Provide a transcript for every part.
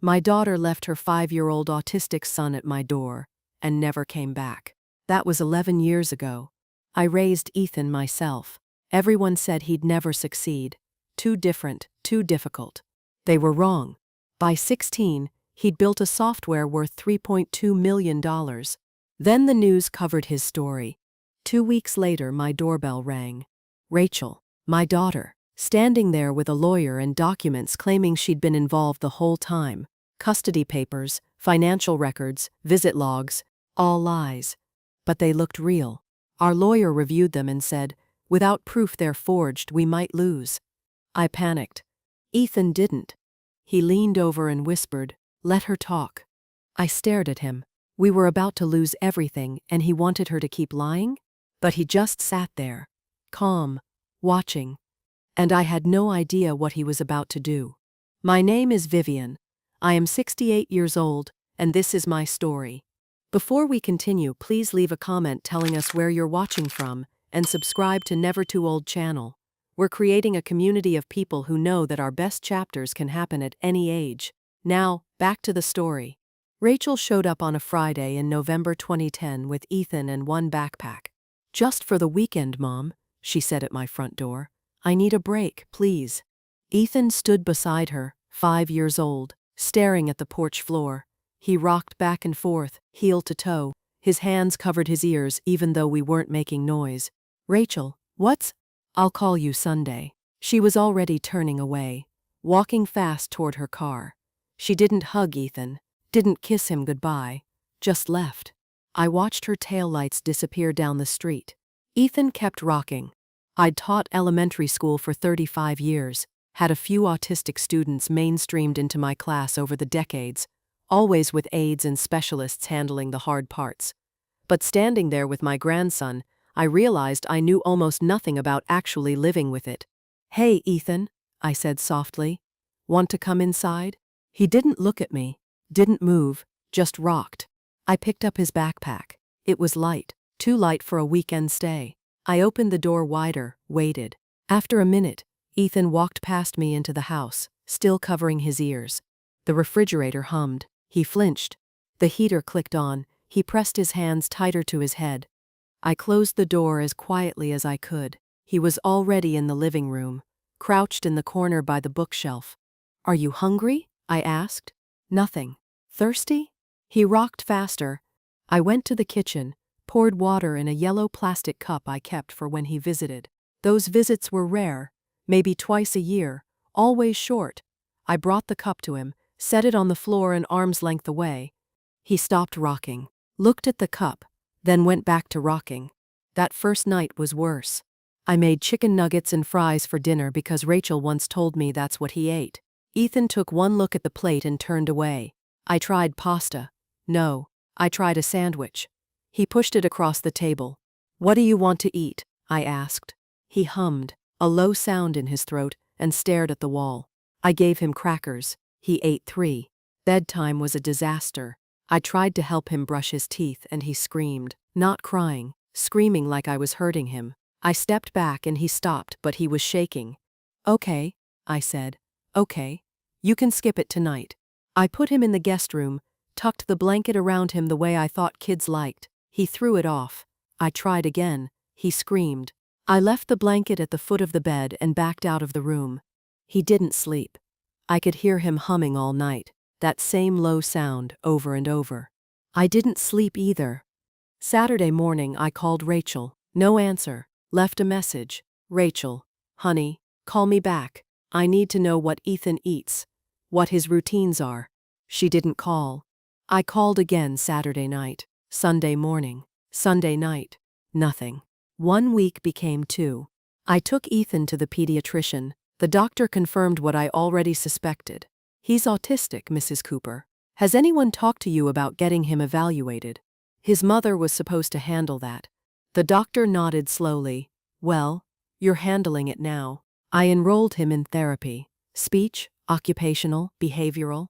My daughter left her 5-year-old autistic son at my door and never came back. That was 11 years ago. I raised Ethan myself. Everyone said he'd never succeed. Too different, too difficult. They were wrong. By 16, he'd built a software worth $3.2 million. Then the news covered his story. 2 weeks later, my doorbell rang. Rachel, my daughter, standing there with a lawyer and documents claiming she'd been involved the whole time. Custody papers, financial records, visit logs, all lies. But they looked real. Our lawyer reviewed them and said, "Without proof they're forged, we might lose." I panicked. Ethan didn't. He leaned over and whispered, "Let her talk." I stared at him. We were about to lose everything, and he wanted her to keep lying? But he just sat there, calm, watching. And I had no idea what he was about to do. My name is Vivian. I am 68 years old, and this is my story. Before we continue, please leave a comment telling us where you're watching from, and subscribe to Never Too Old channel. We're creating a community of people who know that our best chapters can happen at any age. Now, back to the story. Rachel showed up on a Friday in November 2010 with Ethan and one backpack. "Just for the weekend, Mom," she said at my front door. "I need a break, please." Ethan stood beside her, 5 years old, staring at the porch floor. He rocked back and forth, heel to toe. His hands covered his ears even though we weren't making noise. "Rachel, what's—" "I'll call you Sunday." She was already turning away, walking fast toward her car. She didn't hug Ethan, didn't kiss him goodbye, just left. I watched her taillights disappear down the street. Ethan kept rocking. I'd taught elementary school for 35 years, had a few autistic students mainstreamed into my class over the decades, always with aides and specialists handling the hard parts. But standing there with my grandson, I realized I knew almost nothing about actually living with it. "Hey, Ethan," I said softly. "Want to come inside?" He didn't look at me, didn't move, just rocked. I picked up his backpack. It was light, too light for a weekend stay. I opened the door wider, waited. After a minute, Ethan walked past me into the house, still covering his ears. The refrigerator hummed. He flinched. The heater clicked on. He pressed his hands tighter to his head. I closed the door as quietly as I could. He was already in the living room, crouched in the corner by the bookshelf. "Are you hungry?" I asked. "Nothing." "Thirsty?" He rocked faster. I went to the kitchen, poured water in a yellow plastic cup I kept for when he visited. Those visits were rare, maybe twice a year, always short. I brought the cup to him, set it on the floor an arm's length away. He stopped rocking, looked at the cup, then went back to rocking. That first night was worse. I made chicken nuggets and fries for dinner because Rachel once told me that's what he ate. Ethan took one look at the plate and turned away. I tried pasta. No, I tried a sandwich. He pushed it across the table. "What do you want to eat?" I asked. He hummed, a low sound in his throat, and stared at the wall. I gave him crackers. He ate 3. Bedtime was a disaster. I tried to help him brush his teeth and he screamed, not crying, screaming like I was hurting him. I stepped back and he stopped, but he was shaking. "Okay," I said. "Okay. You can skip it tonight." I put him in the guest room, tucked the blanket around him the way I thought kids liked. He threw it off. I tried again. He screamed. I left the blanket at the foot of the bed and backed out of the room. He didn't sleep. I could hear him humming all night, that same low sound over and over. I didn't sleep either. Saturday morning I called Rachel. No answer. Left a message. "Rachel, honey, call me back. I need to know what Ethan eats, what his routines are." She didn't call. I called again Saturday night, Sunday morning, Sunday night. Nothing. 1 week became 2. I took Ethan to the pediatrician. The doctor confirmed what I already suspected. "He's autistic, Mrs. Cooper. Has anyone talked to you about getting him evaluated?" His mother was supposed to handle that. The doctor nodded slowly. "Well, you're handling it now." I enrolled him in therapy. Speech, occupational, behavioral.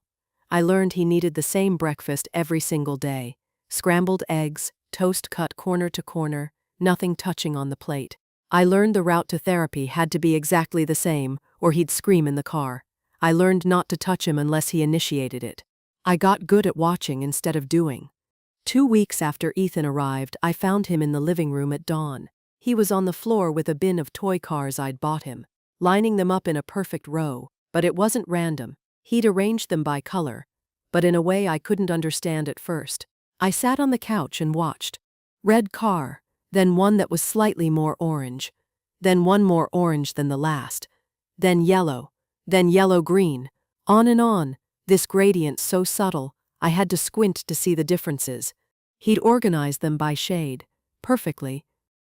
I learned he needed the same breakfast every single day. Scrambled eggs, toast cut corner to corner, nothing touching on the plate. I learned the route to therapy had to be exactly the same, or he'd scream in the car. I learned not to touch him unless he initiated it. I got good at watching instead of doing. 2 weeks after Ethan arrived, I found him in the living room at dawn. He was on the floor with a bin of toy cars I'd bought him, lining them up in a perfect row, but it wasn't random. He'd arranged them by color, but in a way I couldn't understand at first. I sat on the couch and watched. Red car, then one that was slightly more orange, then one more orange than the last, then yellow-green, on and on, this gradient so subtle, I had to squint to see the differences. He'd organized them by shade, perfectly.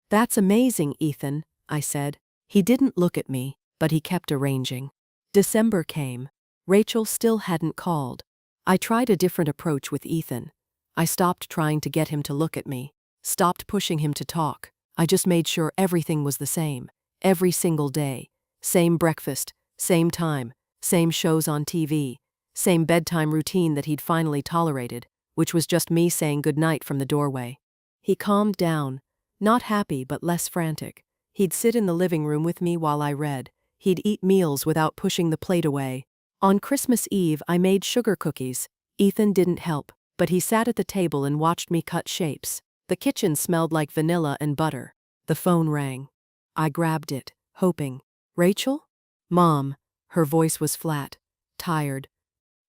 "That's amazing, Ethan," I said. He didn't look at me, but he kept arranging. December came. Rachel still hadn't called. I tried a different approach with Ethan. I stopped trying to get him to look at me, stopped pushing him to talk. I just made sure everything was the same, every single day. Same breakfast, same time, same shows on TV, same bedtime routine that he'd finally tolerated, which was just me saying goodnight from the doorway. He calmed down, not happy but less frantic. He'd sit in the living room with me while I read. He'd eat meals without pushing the plate away. On Christmas Eve, I made sugar cookies. Ethan didn't help, but he sat at the table and watched me cut shapes. The kitchen smelled like vanilla and butter. The phone rang. I grabbed it, hoping. "Rachel?" "Mom." Her voice was flat, tired.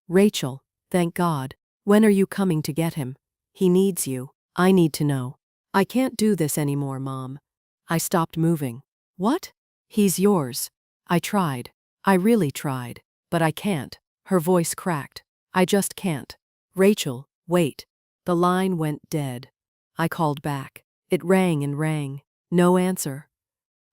"Rachel, thank God. When are you coming to get him? He needs you. I need to know." "I can't do this anymore, Mom." I stopped moving. "What?" "He's yours." I tried. I really tried. But I can't. Her voice cracked. "I just can't." "Rachel, wait." The line went dead. I called back. It rang and rang. No answer.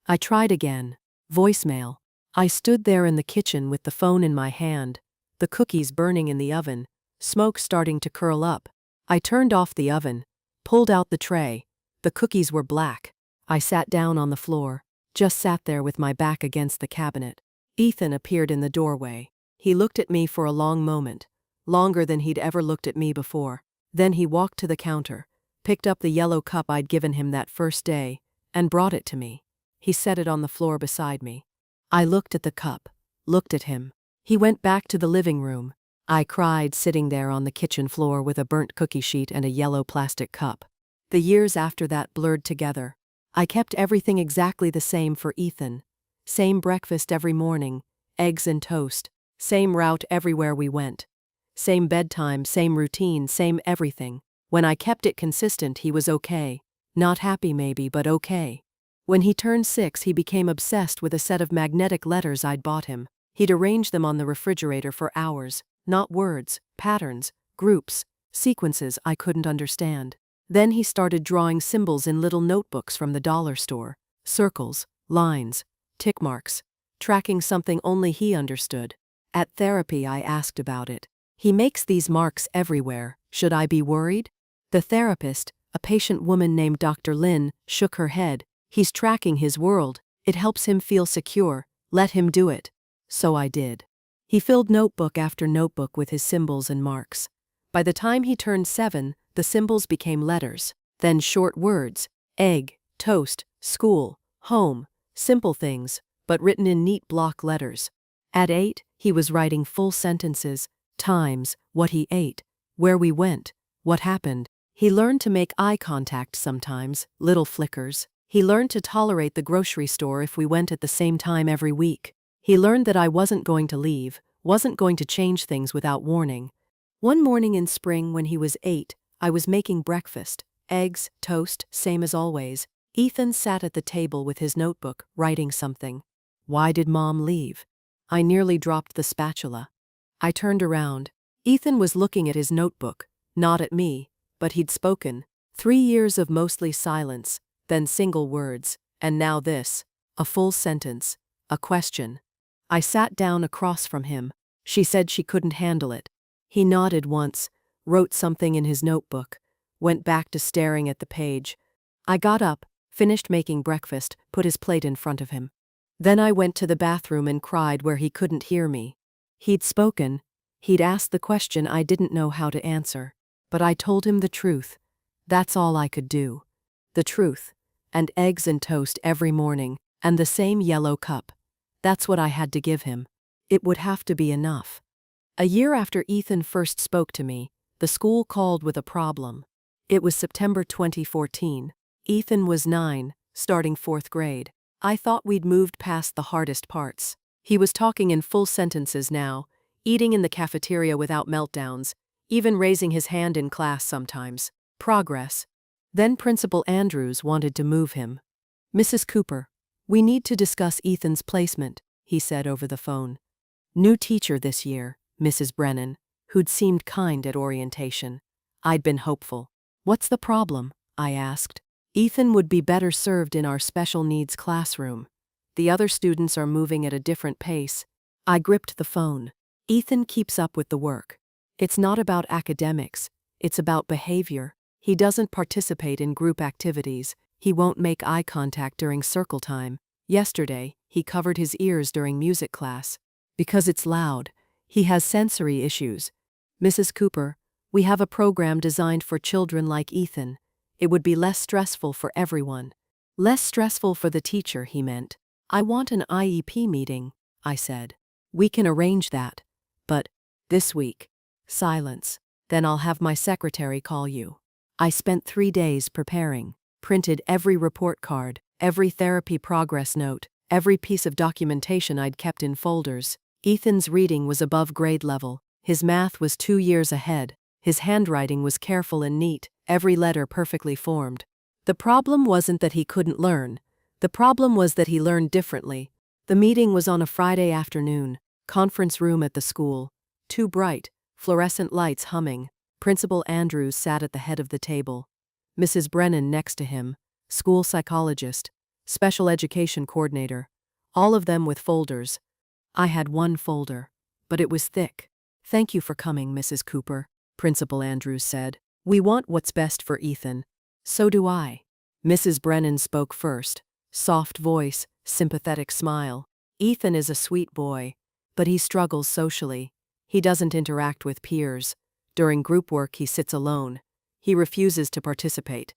I tried again. Voicemail. I stood there in the kitchen with the phone in my hand, the cookies burning in the oven, smoke starting to curl up. I turned off the oven, pulled out the tray. The cookies were black. I sat down on the floor, just sat there with my back against the cabinet. Ethan appeared in the doorway. He looked at me for a long moment, longer than he'd ever looked at me before. Then he walked to the counter, picked up the yellow cup I'd given him that first day, and brought it to me. He set it on the floor beside me. I looked at the cup, looked at him. He went back to the living room. I cried sitting there on the kitchen floor with a burnt cookie sheet and a yellow plastic cup. The years after that blurred together. I kept everything exactly the same for Ethan. Same breakfast every morning, eggs and toast. Same route everywhere we went. Same bedtime, same routine, same everything. When I kept it consistent, he was okay. Not happy maybe, but okay. When he turned 6, he became obsessed with a set of magnetic letters I'd bought him. He'd arrange them on the refrigerator for hours, not words, patterns, groups, sequences I couldn't understand. Then he started drawing symbols in little notebooks from the dollar store. Circles, lines, tick marks, tracking something only he understood. At therapy, I asked about it. "He makes these marks everywhere. Should I be worried?" The therapist, a patient woman named Dr. Lynn, shook her head. "He's tracking his world. It helps him feel secure. Let him do it." So I did. He filled notebook after notebook with his symbols and marks. By the time he turned 7, the symbols became letters, then short words: egg, toast, school, home, simple things, but written in neat block letters. At 8, he was writing full sentences, times, what he ate, where we went, what happened. He learned to make eye contact sometimes, little flickers. He learned to tolerate the grocery store if we went at the same time every week. He learned that I wasn't going to leave, wasn't going to change things without warning. One morning in spring when he was 8, I was making breakfast, eggs, toast, same as always. Ethan sat at the table with his notebook, writing something. Why did Mom leave? I nearly dropped the spatula. I turned around. Ethan was looking at his notebook, not at me, but he'd spoken. 3 years of mostly silence, then single words, and now this, a full sentence, a question. I sat down across from him. She said she couldn't handle it. He nodded once, wrote something in his notebook, went back to staring at the page. I got up, finished making breakfast, put his plate in front of him. Then I went to the bathroom and cried where he couldn't hear me. He'd spoken. He'd asked the question I didn't know how to answer. But I told him the truth. That's all I could do. The truth. And eggs and toast every morning, and the same yellow cup. That's what I had to give him. It would have to be enough. A year after Ethan first spoke to me, the school called with a problem. It was September 2014. Ethan was 9, starting 4th grade. I thought we'd moved past the hardest parts. He was talking in full sentences now, eating in the cafeteria without meltdowns, even raising his hand in class sometimes. Progress. Then Principal Andrews wanted to move him. "Mrs. Cooper, we need to discuss Ethan's placement," he said over the phone. "New teacher this year, Mrs. Brennan," who'd seemed kind at orientation. I'd been hopeful. "What's the problem?" I asked. "Ethan would be better served in our special needs classroom. The other students are moving at a different pace." I gripped the phone. "Ethan keeps up with the work. It's not about academics, it's about behavior. He doesn't participate in group activities. He won't make eye contact during circle time. Yesterday, he covered his ears during music class. Because it's loud. He has sensory issues. Mrs. Cooper, we have a program designed for children like Ethan. It would be less stressful for everyone." "Less stressful for the teacher," he meant. "I want an IEP meeting," I said. "We can arrange that. But this week." Silence. "Then I'll have my secretary call you." I spent 3 days preparing, printed every report card, every therapy progress note, every piece of documentation I'd kept in folders. Ethan's reading was above grade level. His math was 2 years ahead. His handwriting was careful and neat, every letter perfectly formed. The problem wasn't that he couldn't learn. The problem was that he learned differently. The meeting was on a Friday afternoon, conference room at the school. Too bright, fluorescent lights humming. Principal Andrews sat at the head of the table. Mrs. Brennan next to him, school psychologist, special education coordinator, all of them with folders. I had one folder, but it was thick. "Thank you for coming, Mrs. Cooper," Principal Andrews said. "We want what's best for Ethan." "So do I." Mrs. Brennan spoke first, soft voice, sympathetic smile. "Ethan is a sweet boy, but he struggles socially. He doesn't interact with peers. During group work he sits alone. He refuses to participate."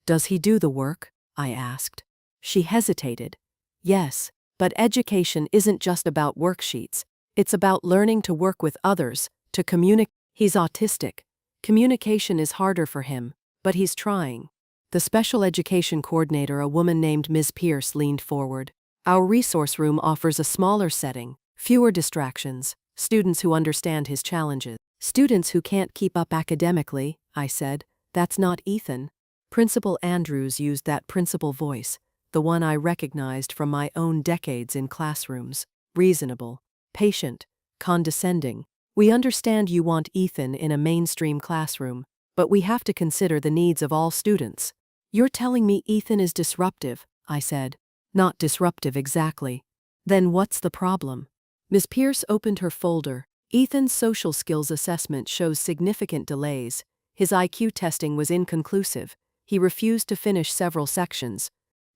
"Does he do the work?" I asked. She hesitated. "Yes, but education isn't just about worksheets. It's about learning to work with others, to communicate. He's autistic. Communication is harder for him, but he's trying." The special education coordinator, a woman named Ms. Pierce, leaned forward. "Our resource room offers a smaller setting, fewer distractions, students who understand his challenges." "Students who can't keep up academically," I said. "That's not Ethan." Principal Andrews used that principal voice, the one I recognized from my own decades in classrooms. Reasonable, patient, condescending. "We understand you want Ethan in a mainstream classroom, but we have to consider the needs of all students." "You're telling me Ethan is disruptive," I said. "Not disruptive exactly." "Then what's the problem?" Ms. Pierce opened her folder. "Ethan's social skills assessment shows significant delays. His IQ testing was inconclusive. He refused to finish several sections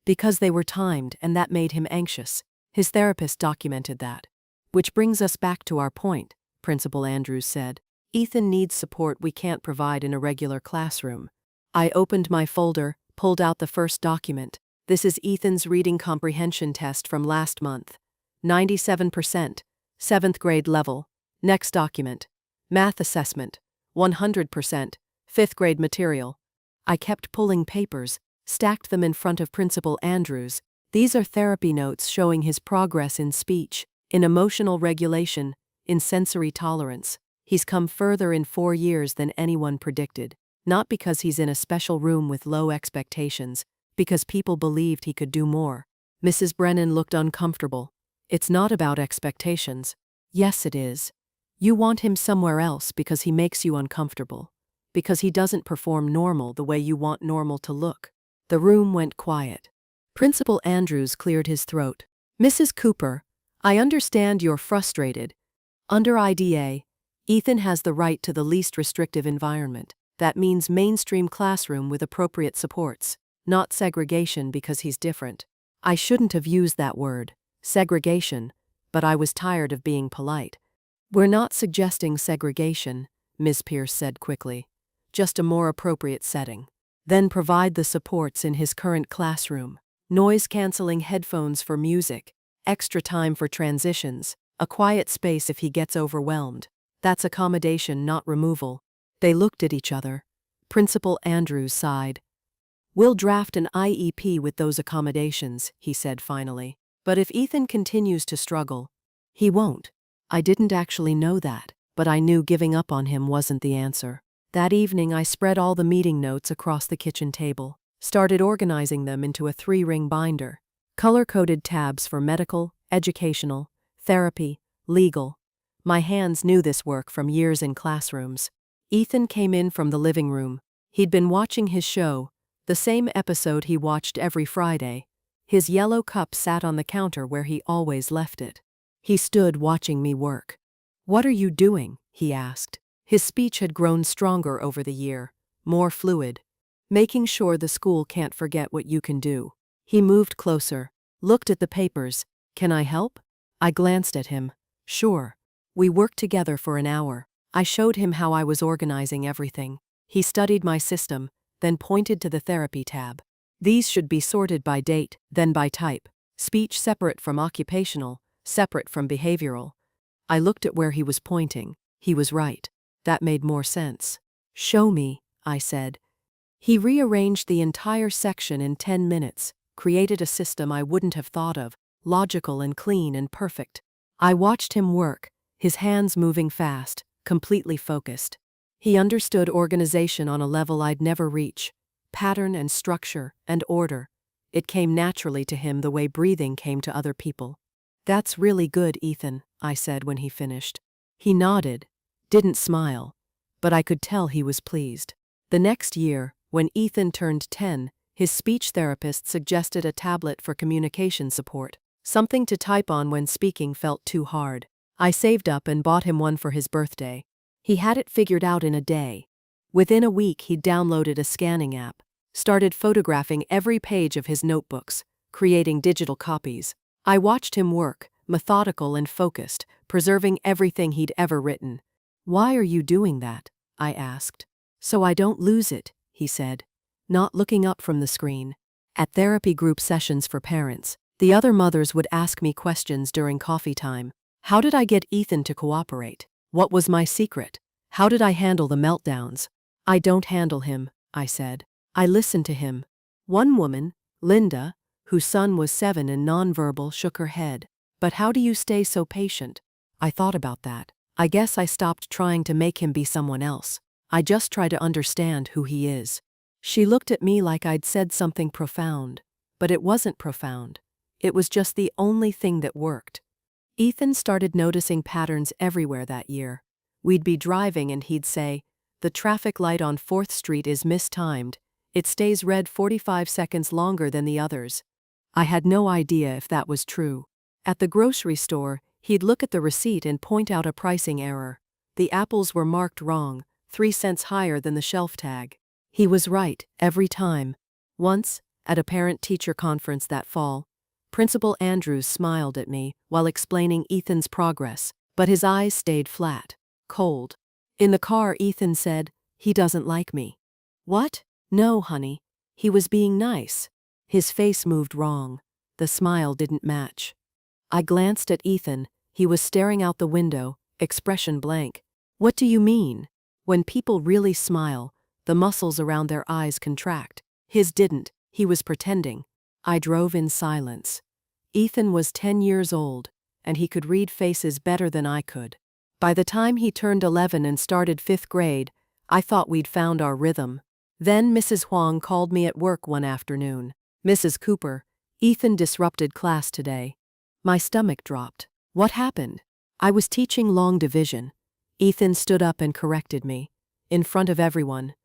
because they were timed, and that made him anxious. His therapist documented that." "Which brings us back to our point," Principal Andrews said. "Ethan needs support we can't provide in a regular classroom." I opened my folder, pulled out the first document. "This is Ethan's reading comprehension test from last month. 97%, 7th grade level." Next document. "Math assessment, 100%, 5th grade material." I kept pulling papers, stacked them in front of Principal Andrews. "These are therapy notes showing his progress in speech, in emotional regulation, in sensory tolerance. He's come further in 4 years than anyone predicted. Not because he's in a special room with low expectations, because people believed he could do more." Mrs. Brennan looked uncomfortable. "It's not about expectations." "Yes, it is. You want him somewhere else because he makes you uncomfortable, because he doesn't perform normal the way you want normal to look." The room went quiet. Principal Andrews cleared his throat. "Mrs. Cooper, I understand you're frustrated. Under IDA, Ethan has the right to the least restrictive environment. That means mainstream classroom with appropriate supports, not segregation because he's different." I shouldn't have used that word, segregation, but I was tired of being polite. "We're not suggesting segregation," Ms. Pierce said quickly. "Just a more appropriate setting. Then provide the supports in his current classroom. Noise-canceling headphones for music, extra time for transitions, A quiet space if he gets overwhelmed. That's accommodation, not removal. They looked at each other. Principal Andrews sighed. We'll draft an IEP with those accommodations, he said finally. But if Ethan continues to struggle, he won't. I didn't actually know that, but I knew giving up on him wasn't the answer. That evening I spread all the meeting notes across the kitchen table, started organizing them into a 3-ring binder. Color-coded tabs for medical, educational, therapy, legal. My hands knew this work from years in classrooms. Ethan came in from the living room. He'd been watching his show, the same episode he watched every Friday. His yellow cup sat on the counter where he always left it. He stood watching me work. "What are you doing?" he asked. His speech had grown stronger over the year, more fluid. "Making sure the school can't forget what you can do." He moved closer, looked at the papers. "Can I help?" I glanced at him. "Sure." We worked together for an hour. I showed him how I was organizing everything. He studied my system, then pointed to the therapy tab. These should be sorted by date, then by type. Speech separate from occupational, separate from behavioral. I looked at where he was pointing. He was right. That made more sense. "Show me," I said. He rearranged the entire section in 10 minutes, created a system I wouldn't have thought of, logical and clean and perfect. I watched him work, his hands moving fast, completely focused. He understood organization on a level I'd never reach. Pattern and structure and order. It came naturally to him the way breathing came to other people. "That's really good, Ethan," I said when he finished. He nodded, didn't smile, but I could tell he was pleased. The next year, when Ethan turned 10, his speech therapist suggested a tablet for communication support, something to type on when speaking felt too hard. I saved up and bought him one for his birthday. He had it figured out in a day. Within a week he'd downloaded a scanning app, started photographing every page of his notebooks, creating digital copies. I watched him work, methodical and focused, preserving everything he'd ever written. "Why are you doing that?" I asked. "So I don't lose it," he said, not looking up from the screen. At therapy group sessions for parents, the other mothers would ask me questions during coffee time. How did I get Ethan to cooperate? What was my secret? How did I handle the meltdowns? "I don't handle him," I said. "I listen to him." One woman, Linda, whose son was 7 and nonverbal, shook her head. "But how do you stay so patient?" I thought about that. I guess I stopped trying to make him be someone else. I just try to understand who he is. She looked at me like I'd said something profound. But it wasn't profound. It was just the only thing that worked. Ethan started noticing patterns everywhere that year. We'd be driving and he'd say, "The traffic light on 4th Street is mistimed. It stays red 45 seconds longer than the others." I had no idea if that was true. At the grocery store, he'd look at the receipt and point out a pricing error. The apples were marked wrong, 3 cents higher than the shelf tag. He was right, every time. Once, at a parent-teacher conference that fall, Principal Andrews smiled at me while explaining Ethan's progress, but his eyes stayed flat, cold. In the car, Ethan said, "He doesn't like me." "What?" "No, honey. He was being nice." His face moved wrong. The smile didn't match. I glanced at Ethan. He was staring out the window, expression blank. "What do you mean?" When people really smile, the muscles around their eyes contract. His didn't. He was pretending. I drove in silence. Ethan was 10 years old, and he could read faces better than I could. By the time he turned 11 and started 5th grade, I thought we'd found our rhythm. Then Mrs. Huang called me at work one afternoon. "Mrs. Cooper, Ethan disrupted class today." My stomach dropped. "What happened?" I was teaching long division. Ethan stood up and corrected me, in front of everyone.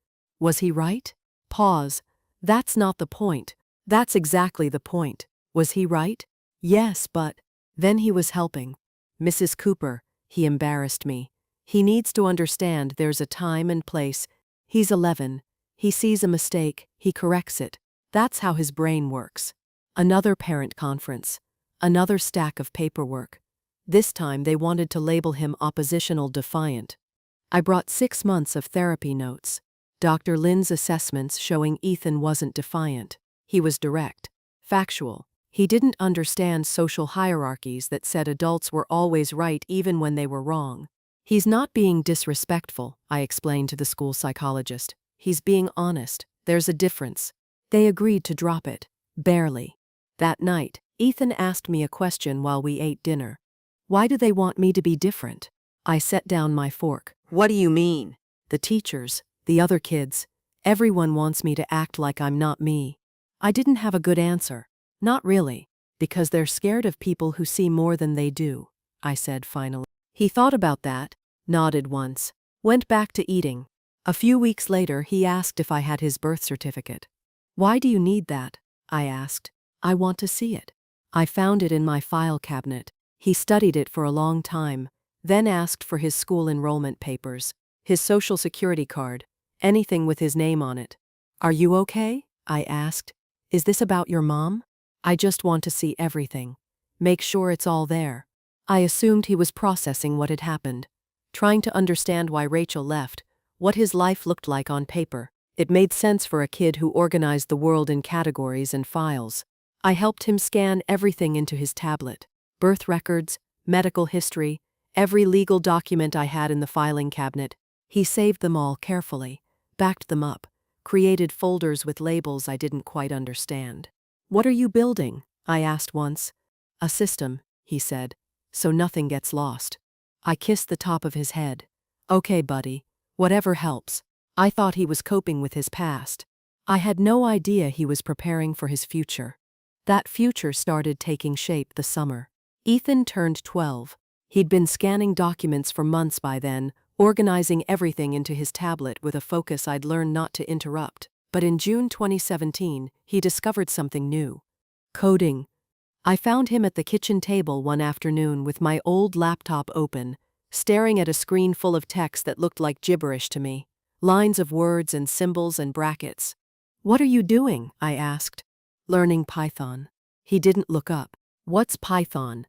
Was he right? Pause. That's not the point. That's exactly the point. Was he right? Yes, but... Then he was helping. "Mrs. Cooper," he embarrassed me. "He needs to understand there's a time and place. He's 11. He sees a mistake, he corrects it. That's how his brain works." Another parent conference. Another stack of paperwork. This time they wanted to label him oppositional defiant. I brought 6 months of therapy notes. Dr. Lynn's assessments showing Ethan wasn't defiant. He was direct, factual. He didn't understand social hierarchies that said adults were always right even when they were wrong. He's not being disrespectful, I explained to the school psychologist. He's being honest. There's a difference. They agreed to drop it. Barely. That night, Ethan asked me a question while we ate dinner. Why do they want me to be different? I set down my fork. What do you mean? The teachers, the other kids, everyone wants me to act like I'm not me. I didn't have a good answer. Not really, because they're scared of people who see more than they do, I said finally. He thought about that, nodded once, went back to eating. A few weeks later, he asked if I had his birth certificate. Why do you need that? I asked. I want to see it. I found it in my file cabinet. He studied it for a long time, then asked for his school enrollment papers, his social security card, anything with his name on it. Are you okay? I asked. Is this about your mom? I just want to see everything. Make sure it's all there. I assumed he was processing what had happened, trying to understand why Rachel left, what his life looked like on paper. It made sense for a kid who organized the world in categories and files. I helped him scan everything into his tablet. Birth records, medical history, every legal document I had in the filing cabinet. He saved them all carefully, backed them up, created folders with labels I didn't quite understand. What are you building? I asked once. A system, he said, so nothing gets lost. I kissed the top of his head. Okay, buddy, whatever helps. I thought he was coping with his past. I had no idea he was preparing for his future. That future started taking shape the summer. Ethan turned 12. He'd been scanning documents for months by then, organizing everything into his tablet with a focus I'd learned not to interrupt. But in June 2017, he discovered something new. Coding. I found him at the kitchen table one afternoon with my old laptop open, staring at a screen full of text that looked like gibberish to me. Lines of words and symbols and brackets. What are you doing? I asked. Learning Python. He didn't look up. What's Python?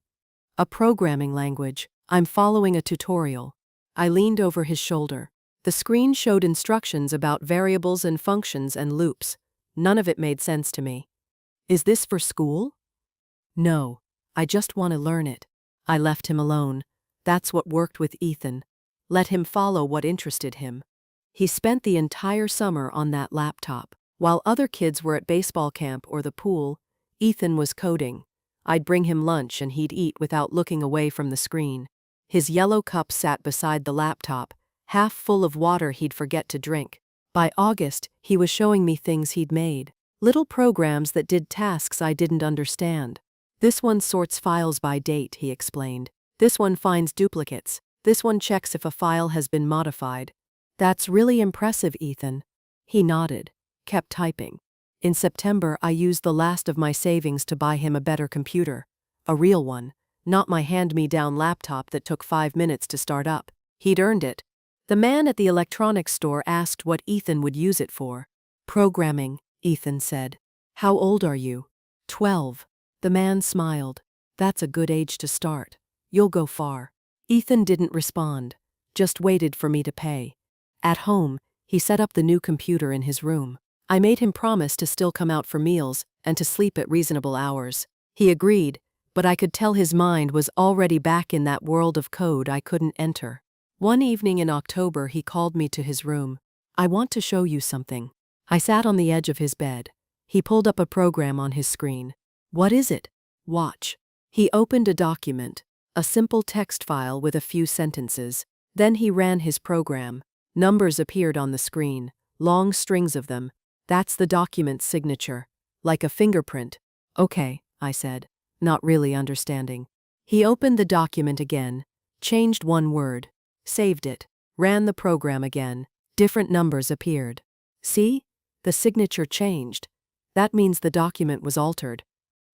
A programming language. I'm following a tutorial. I leaned over his shoulder. The screen showed instructions about variables and functions and loops. None of it made sense to me. Is this for school? No, I just want to learn it. I left him alone. That's what worked with Ethan. Let him follow what interested him. He spent the entire summer on that laptop. While other kids were at baseball camp or the pool, Ethan was coding. I'd bring him lunch and he'd eat without looking away from the screen. His yellow cup sat beside the laptop, half full of water he'd forget to drink. By August, he was showing me things he'd made. Little programs that did tasks I didn't understand. This one sorts files by date, he explained. This one finds duplicates. This one checks if a file has been modified. That's really impressive, Ethan. He nodded, kept typing. In September, I used the last of my savings to buy him a better computer. A real one, not my hand-me-down laptop that took 5 minutes to start up. He'd earned it. The man at the electronics store asked what Ethan would use it for. Programming, Ethan said. How old are you? 12. The man smiled. That's a good age to start. You'll go far. Ethan didn't respond, just waited for me to pay. At home, he set up the new computer in his room. I made him promise to still come out for meals and to sleep at reasonable hours. He agreed, but I could tell his mind was already back in that world of code I couldn't enter. One evening in October, he called me to his room. I want to show you something. I sat on the edge of his bed. He pulled up a program on his screen. What is it? Watch. He opened a document, a simple text file with a few sentences. Then he ran his program. Numbers appeared on the screen, long strings of them. That's the document's signature, like a fingerprint. Okay, I said, not really understanding. He opened the document again, changed one word, saved it, ran the program again. Different numbers appeared. See? The signature changed. That means the document was altered.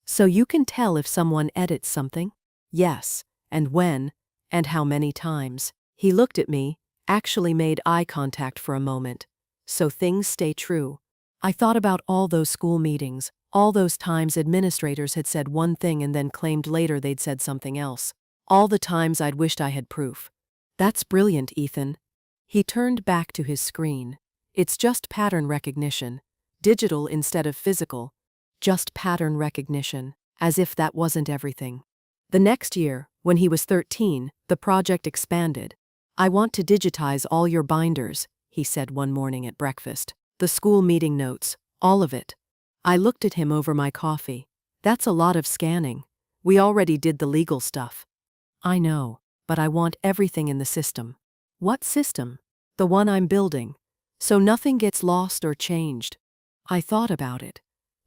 So you can tell if someone edits something? Yes, and when, and how many times. He looked at me, actually made eye contact for a moment. So things stay true. I thought about all those school meetings, all those times administrators had said one thing and then claimed later they'd said something else. All the times I'd wished I had proof. That's brilliant, Ethan. He turned back to his screen. It's just pattern recognition. Digital instead of physical. Just pattern recognition. as if that wasn't everything. The next year, when he was 13, the project expanded. "I want to digitize all your binders," he said one morning at breakfast. "The school meeting notes, all of it." I looked at him over my coffee. "That's a lot of scanning. We already did the legal stuff." "I know, but I want everything in the system." "What system?" "The one I'm building. So nothing gets lost or changed." I thought about it.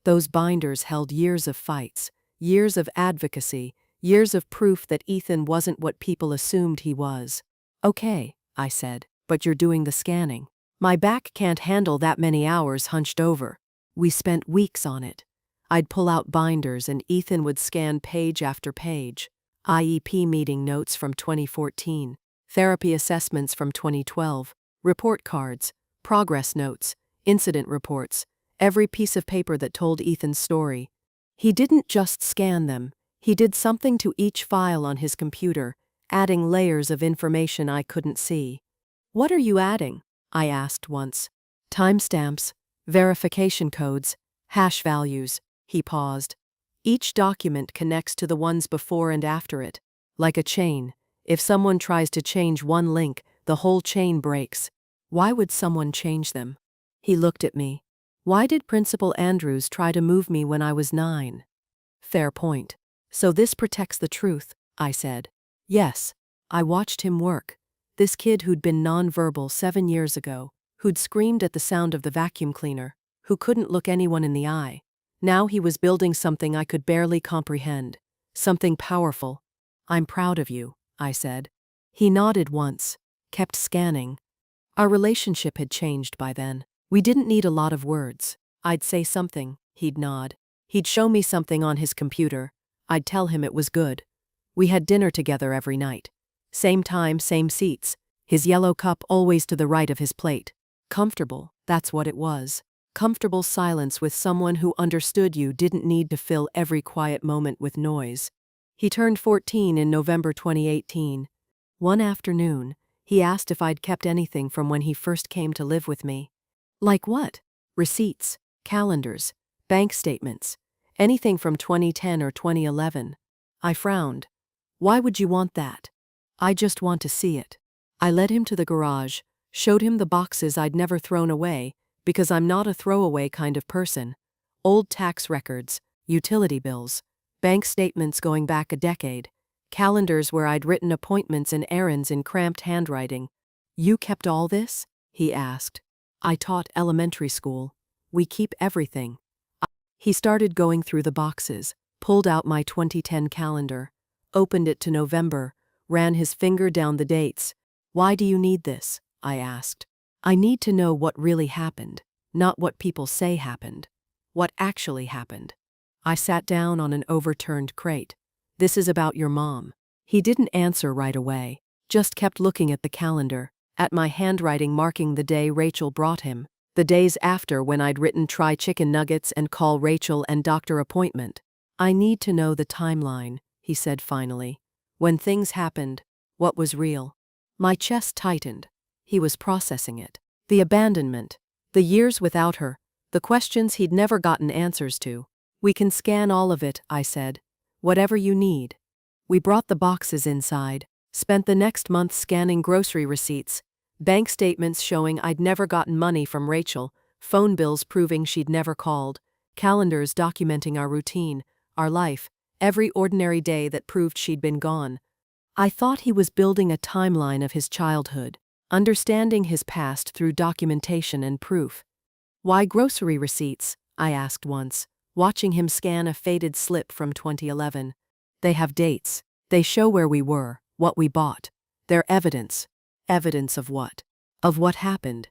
Those binders held years of fights, years of advocacy, years of proof that Ethan wasn't what people assumed he was. "Okay," I said, "but you're doing the scanning." "My back can't handle that many hours hunched over." We spent weeks on it. I'd pull out binders and Ethan would scan page after page. IEP meeting notes from 2014, therapy assessments from 2012, report cards, progress notes, incident reports, every piece of paper that told Ethan's story. He didn't just scan them, he did something to each file on his computer, adding layers of information I couldn't see. "What are you adding?" I asked once. "Timestamps, verification codes, hash values." He paused. "Each document connects to the ones before and after it. Like a chain. If someone tries to change one link, the whole chain breaks." "Why would someone change them?" He looked at me. "Why did Principal Andrews try to move me when I was 9? "Fair point. So this protects the truth," I said. "Yes." I watched him work. This kid who'd been nonverbal 7 years ago, who'd screamed at the sound of the vacuum cleaner, who couldn't look anyone in the eye. Now he was building something I could barely comprehend. Something powerful. "I'm proud of you," I said. He nodded once, kept scanning. Our relationship had changed by then. We didn't need a lot of words. I'd say something, he'd nod. He'd show me something on his computer. I'd tell him it was good. We had dinner together every night. Same time, same seats. His yellow cup always to the right of his plate. Comfortable, that's what it was. Comfortable silence with someone who understood you didn't need to fill every quiet moment with noise. He turned 14 in November 2018. One afternoon, he asked if I'd kept anything from when he first came to live with me. "Like what?" "Receipts, calendars, bank statements, anything from 2010 or 2011. I frowned. "Why would you want that?" "I just want to see it." I led him to the garage, showed him the boxes I'd never thrown away, because I'm not a throwaway kind of person. Old tax records, utility bills, bank statements going back a decade, calendars where I'd written appointments and errands in cramped handwriting. "You kept all this?" he asked. "I taught elementary school. We keep everything." He started going through the boxes, pulled out my 2010 calendar, opened it to November, ran his finger down the dates. "Why do you need this?" I asked. "I need to know what really happened, not what people say happened. What actually happened." I sat down on an overturned crate. "This is about your mom." He didn't answer right away, just kept looking at the calendar, at my handwriting marking the day Rachel brought him, the days after when I'd written try chicken nuggets and call Rachel and doctor appointment. "I need to know the timeline," he said finally. "When things happened, what was real." My chest tightened. He was processing it. The abandonment, the years without her, the questions he'd never gotten answers to. "We can scan all of it," I said. "Whatever you need." We brought the boxes inside, spent the next month scanning grocery receipts, bank statements showing I'd never gotten money from Rachel, phone bills proving she'd never called, calendars documenting our routine, our life, every ordinary day that proved she'd been gone. I thought he was building a timeline of his childhood, understanding his past through documentation and proof. "Why grocery receipts?" I asked once, watching him scan a faded slip from 2011. "They have dates. They show where we were, what we bought. They're evidence." "Evidence of what?" "Of what happened.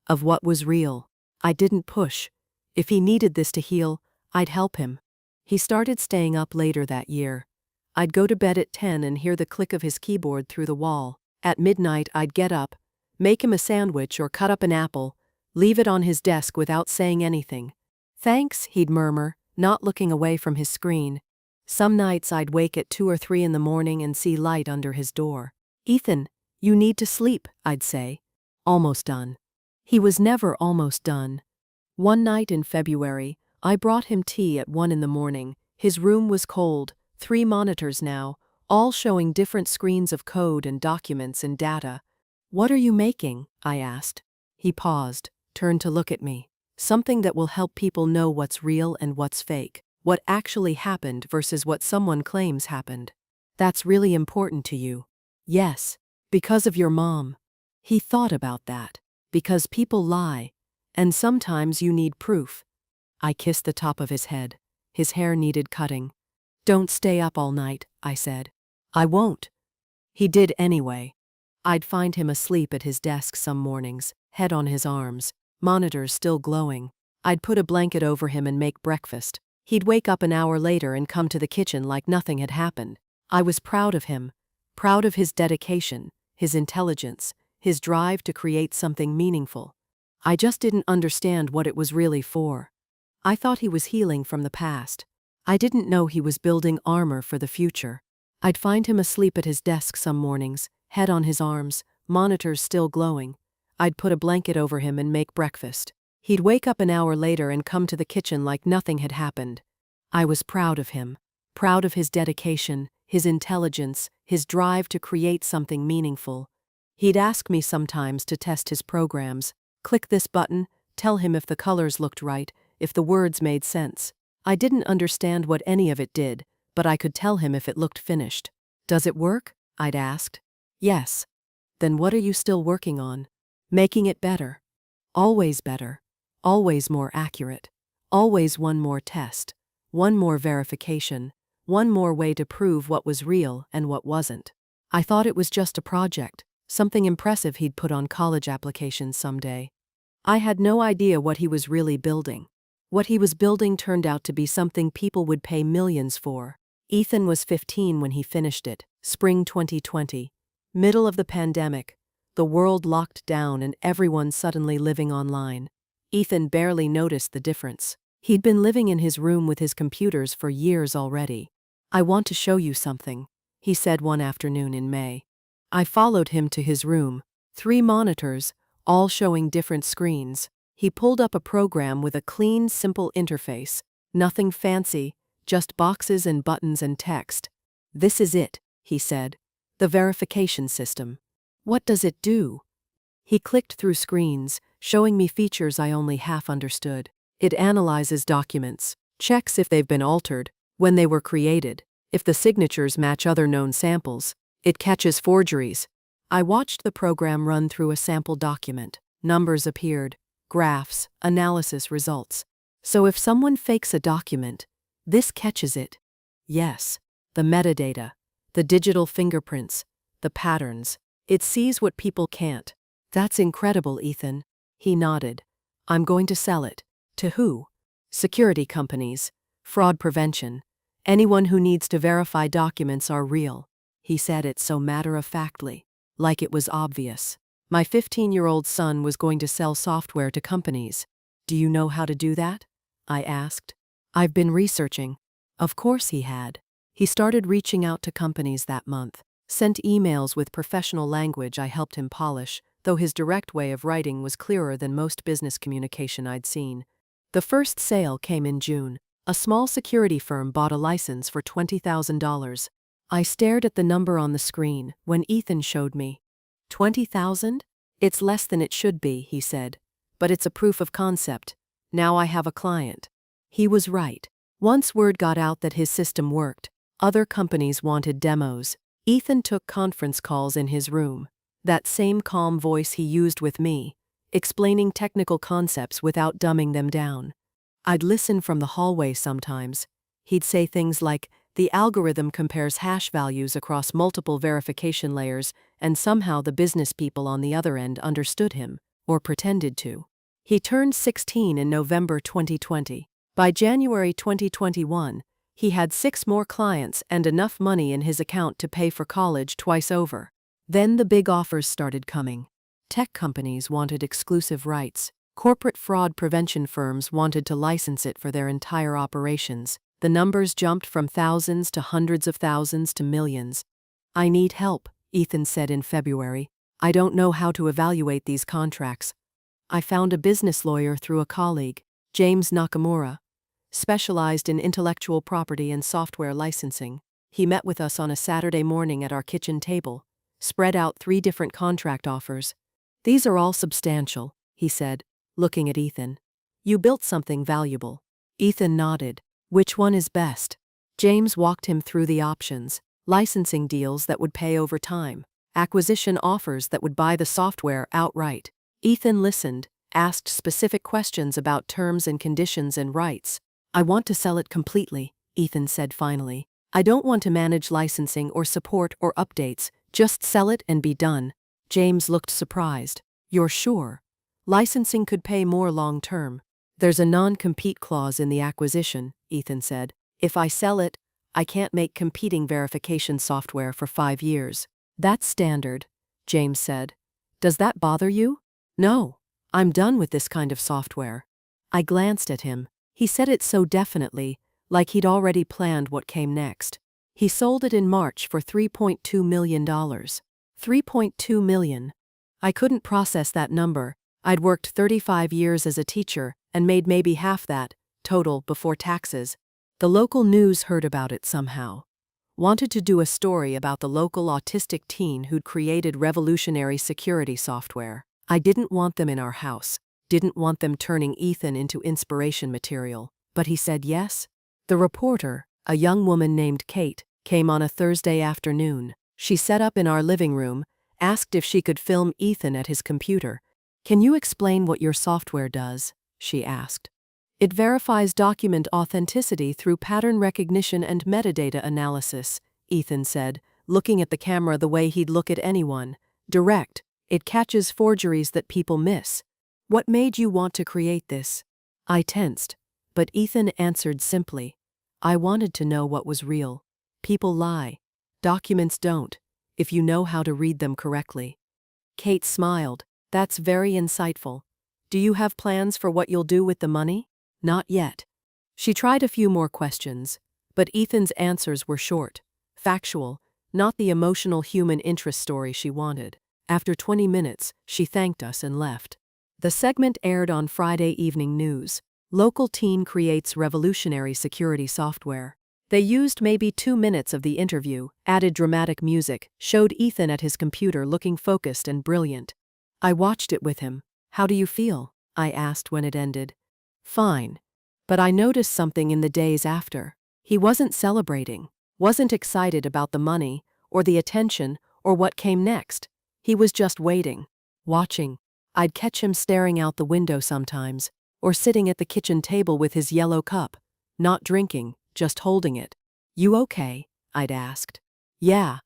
Of what was real." I didn't push. If he needed this to heal, I'd help him. He started staying up later that year. I'd go to bed at 10 and hear the click of his keyboard through the wall. At midnight, I'd get up, make him a sandwich or cut up an apple, leave it on his desk without saying anything. "Thanks," he'd murmur, not looking away from his screen. Some nights I'd wake at 2 or 3 in the morning and see light under his door. "Ethan, you need to sleep," I'd say. "Almost done." He was never almost done. One night in February, I brought him tea at 1 in the morning. His room was cold, 3 monitors now, all showing different screens of code and documents and data. "What are you making?" I asked. He paused, turned to look at me. "Something that will help people know what's real and what's fake, what actually happened versus what someone claims happened." "That's really important to you." "Yes, because of your mom." He thought about that. Because people lie, and sometimes you need proof. I kissed the top of his head. His hair needed cutting. "Don't stay up all night," I said. "I won't." He did anyway. I'd find him asleep at his desk some mornings, head on his arms, monitors still glowing. I'd put a blanket over him and make breakfast. He'd wake up an hour later and come to the kitchen like nothing had happened. I was proud of him, proud of his dedication, his intelligence, his drive to create something meaningful. I just didn't understand what it was really for. I thought he was healing from the past. I didn't know he was building armor for the future. I'd find him asleep at his desk some mornings, head on his arms, monitors still glowing. I'd put a blanket over him and make breakfast. He'd wake up an hour later and come to the kitchen like nothing had happened. I was proud of him, proud of his dedication, his intelligence, his drive to create something meaningful. He'd ask me sometimes to test his programs. Click this button, tell him if the colors looked right, if the words made sense. I didn't understand what any of it did, but I could tell him if it looked finished. "Does it work?" I'd asked. "Yes." "Then what are you still working on?" "Making it better. Always better. Always more accurate. Always one more test. One more verification. One more way to prove what was real and what wasn't." I thought it was just a project, something impressive he'd put on college applications someday. I had no idea what he was really building. What he was building turned out to be something people would pay millions for. Ethan was 15 when he finished it, spring 2020. Middle of the pandemic. The world locked down and everyone suddenly living online. Ethan barely noticed the difference. He'd been living in his room with his computers for years already. "I want to show you something," he said one afternoon in May. I followed him to his room. 3 monitors, all showing different screens. He pulled up a program with a clean, simple interface. Nothing fancy, just boxes and buttons and text. "This is it," he said. "The verification system." "What does it do?" He clicked through screens, showing me features I only half understood. "It analyzes documents, checks if they've been altered, when they were created, if the signatures match other known samples. It catches forgeries." I watched the program run through a sample document. Numbers appeared, graphs, analysis results. "So if someone fakes a document, this catches it." "Yes. The metadata, the digital fingerprints, the patterns. It sees what people can't." "That's incredible, Ethan." He nodded. "I'm going to sell it." "To who?" "Security companies. Fraud prevention. Anyone who needs to verify documents are real." He said it so matter-of-factly, like it was obvious. My 15-year-old son was going to sell software to companies. "Do you know how to do that?" I asked. "I've been researching." Of course he had. He started reaching out to companies that month, sent emails with professional language I helped him polish, though his direct way of writing was clearer than most business communication I'd seen. The first sale came in June. A small security firm bought a license for $20,000. I stared at the number on the screen when Ethan showed me. "20,000? It's less than it should be," he said. "But it's a proof of concept. Now I have a client." He was right. Once word got out that his system worked, other companies wanted demos. Ethan took conference calls in his room. That same calm voice he used with me, explaining technical concepts without dumbing them down. I'd listen from the hallway sometimes. He'd say things like, "The algorithm compares hash values across multiple verification layers, and somehow the business people on the other end understood him, or pretended to." He turned 16 in November 2020. By January 2021, he had 6 more clients and enough money in his account to pay for college twice over. Then the big offers started coming. Tech companies wanted exclusive rights. Corporate fraud prevention firms wanted to license it for their entire operations. The numbers jumped from thousands to hundreds of thousands to millions. "I need help," Ethan said in February. "I don't know how to evaluate these contracts." I found a business lawyer through a colleague, James Nakamura. specialized in intellectual property and software licensing. He met with us on a Saturday morning at our kitchen table, spread out 3 different contract offers. "These are all substantial," he said, looking at Ethan. "You built something valuable." Ethan nodded. "Which one is best?" James walked him through the options: licensing deals that would pay over time, acquisition offers that would buy the software outright. Ethan listened, asked specific questions about terms and conditions and rights. "I want to sell it completely," Ethan said finally. "I don't want to manage licensing or support or updates, just sell it and be done." James looked surprised. "You're sure? Licensing could pay more long-term." "There's a non-compete clause in the acquisition," Ethan said. "If I sell it, I can't make competing verification software for 5 years. "That's standard," James said. "Does that bother you?" "No. I'm done with this kind of software." I glanced at him. He said it so definitely, like he'd already planned what came next. He sold it in March for $3.2 million. $3.2 million. I couldn't process that number. I'd worked 35 years as a teacher and made maybe half that, total, before taxes. The local news heard about it somehow. Wanted to do a story about the local autistic teen who'd created revolutionary security software. I didn't want them in our house, didn't want them turning Ethan into inspiration material, but he said yes. The reporter, a young woman named Kate, came on a Thursday afternoon. She set up in our living room, asked if she could film Ethan at his computer. "Can you explain what your software does?" she asked. "It verifies document authenticity through pattern recognition and metadata analysis," Ethan said, looking at the camera the way he'd look at anyone. "Direct. It catches forgeries that people miss." "What made you want to create this?" I tensed, but Ethan answered simply. "I wanted to know what was real. People lie. Documents don't, if you know how to read them correctly." Kate smiled. "That's very insightful. Do you have plans for what you'll do with the money?" "Not yet." She tried a few more questions, but Ethan's answers were short, factual, not the emotional human interest story she wanted. After 20 minutes, she thanked us and left. The segment aired on Friday Evening News. Local teen creates revolutionary security software. They used maybe 2 minutes of the interview, added dramatic music, showed Ethan at his computer looking focused and brilliant. I watched it with him. "How do you feel?" I asked when it ended. "Fine." But I noticed something in the days after. He wasn't celebrating, wasn't excited about the money, or the attention, or what came next. He was just waiting, watching. I'd catch him staring out the window sometimes, or sitting at the kitchen table with his yellow cup, not drinking, just holding it. "You okay?" I'd asked. "Yeah."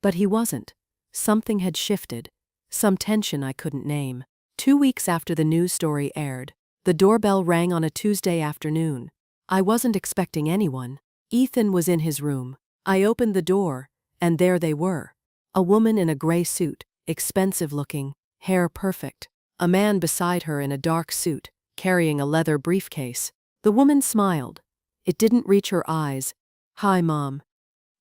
But he wasn't. Something had shifted. Some tension I couldn't name. 2 weeks after the news story aired, the doorbell rang on a Tuesday afternoon. I wasn't expecting anyone. Ethan was in his room. I opened the door, and there they were. A woman in a gray suit, expensive looking, hair perfect. A man beside her in a dark suit, carrying a leather briefcase. The woman smiled. It didn't reach her eyes. "Hi, Mom."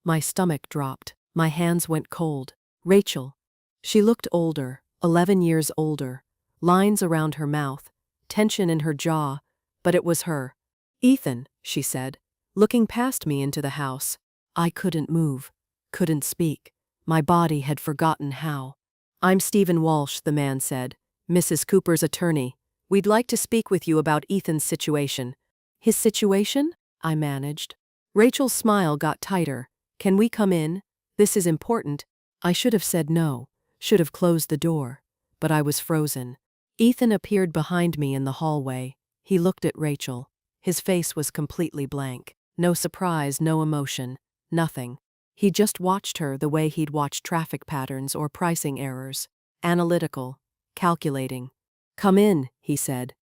My stomach dropped. My hands went cold. "Rachel." She looked older, 11 years older. Lines around her mouth, tension in her jaw, but it was her. "Ethan," she said, looking past me into the house. I couldn't move, couldn't speak. My body had forgotten how. "I'm Stephen Walsh," the man said, "Mrs. Cooper's attorney. We'd like to speak with you about Ethan's situation." "His situation?" I managed. Rachel's smile got tighter. "Can we come in? This is important." I should have said no, should have closed the door, but I was frozen. Ethan appeared behind me in the hallway. He looked at Rachel. His face was completely blank. No surprise, no emotion, nothing. He just watched her the way he'd watched traffic patterns or pricing errors. Analytical, calculating. "Come in," he said.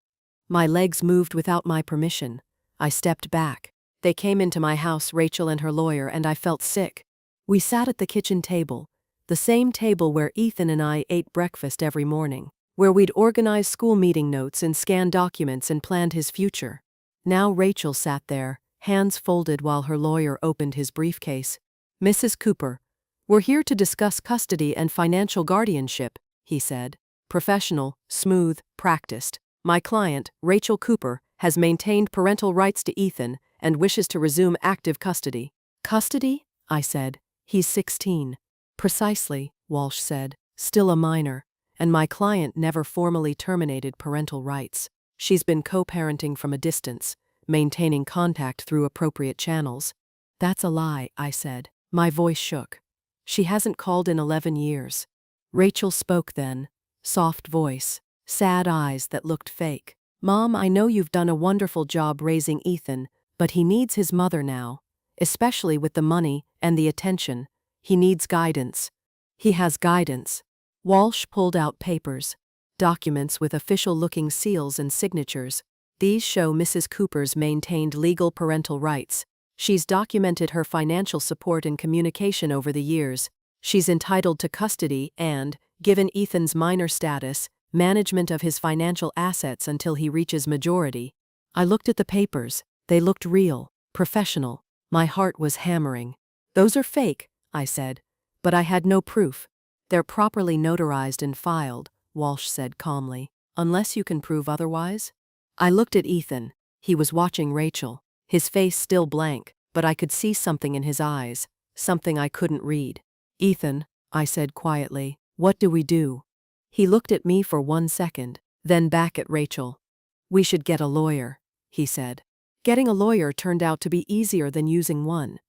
My legs moved without my permission. I stepped back. They came into my house, Rachel and her lawyer, and I felt sick. We sat at the kitchen table, the same table where Ethan and I ate breakfast every morning, where we'd organized school meeting notes and scanned documents and planned his future. Now Rachel sat there, hands folded while her lawyer opened his briefcase. "Mrs. Cooper, we're here to discuss custody and financial guardianship," he said. Professional, smooth, practiced. "My client, Rachel Cooper, has maintained parental rights to Ethan and wishes to resume active custody. Custody? I said. He's 16. Precisely, Walsh said. Still a minor, and my client never formally terminated parental rights. She's been co-parenting from a distance, maintaining contact through appropriate channels. That's a lie, I said. My voice shook. She hasn't called in 11 years. Rachel spoke then, soft voice, sad eyes that looked fake. Mom, I know you've done a wonderful job raising Ethan, but he needs his mother now, especially with the money and the attention. He needs guidance. He has guidance. Walsh pulled out papers, documents with official-looking seals and signatures. These show Mrs. Cooper's maintained legal parental rights. She's documented her financial support and communication over the years. She's entitled to custody and, given Ethan's minor status, management of his financial assets until he reaches majority. I looked at the papers. They looked real, professional. My heart was hammering. Those are fake, I said, but I had no proof. They're properly notarized and filed, Walsh said calmly. Unless you can prove otherwise? I looked at Ethan. He was watching Rachel, his face still blank, but I could see something in his eyes, something I couldn't read. Ethan, I said quietly, what do we do? He looked at me for 1 second, then back at Rachel. We should get a lawyer, he said. Getting a lawyer turned out to be easier than using one.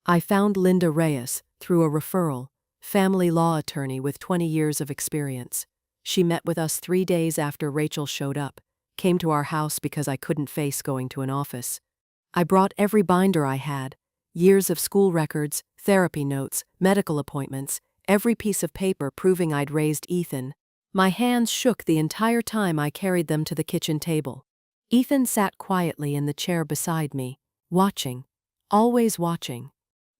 I found Linda Reyes through a referral, family law attorney with 20 years of experience. She met with us 3 days after Rachel showed up, came to our house because I couldn't face going to an office. I brought every binder I had, years of school records, therapy notes, medical appointments, every piece of paper proving I'd raised Ethan. My hands shook the entire time I carried them to the kitchen table. Ethan sat quietly in the chair beside me, watching, always watching.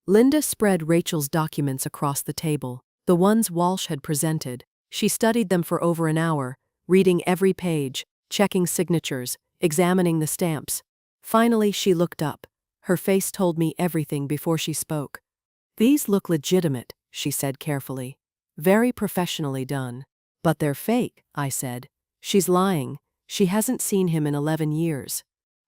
Linda spread Rachel's documents across the table, the ones Walsh had presented. She studied them for over an hour, reading every page, checking signatures, examining the stamps. Finally, she looked up. Her face told me everything before she spoke. These look legitimate, she said carefully. Very professionally done. But they're fake, I said. She's lying. She hasn't seen him in 11 years.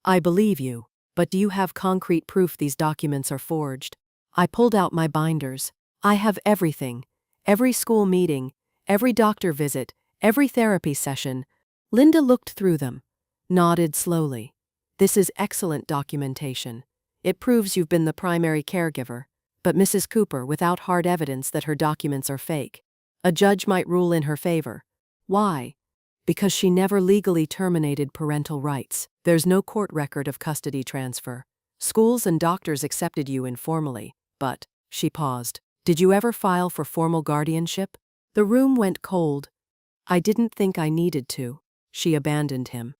I believe you, but do you have concrete proof these documents are forged? I pulled out my binders. I have everything. Every school meeting, every doctor visit, every therapy session. Linda looked through them, nodded slowly. This is excellent documentation. It proves you've been the primary caregiver. But Mrs. Cooper, without hard evidence that her documents are fake. A judge might rule in her favor. Why? Because she never legally terminated parental rights. There's no court record of custody transfer. Schools and doctors accepted you informally, but, she paused, did you ever file for formal guardianship? The room went cold. I didn't think I needed to. She abandoned him.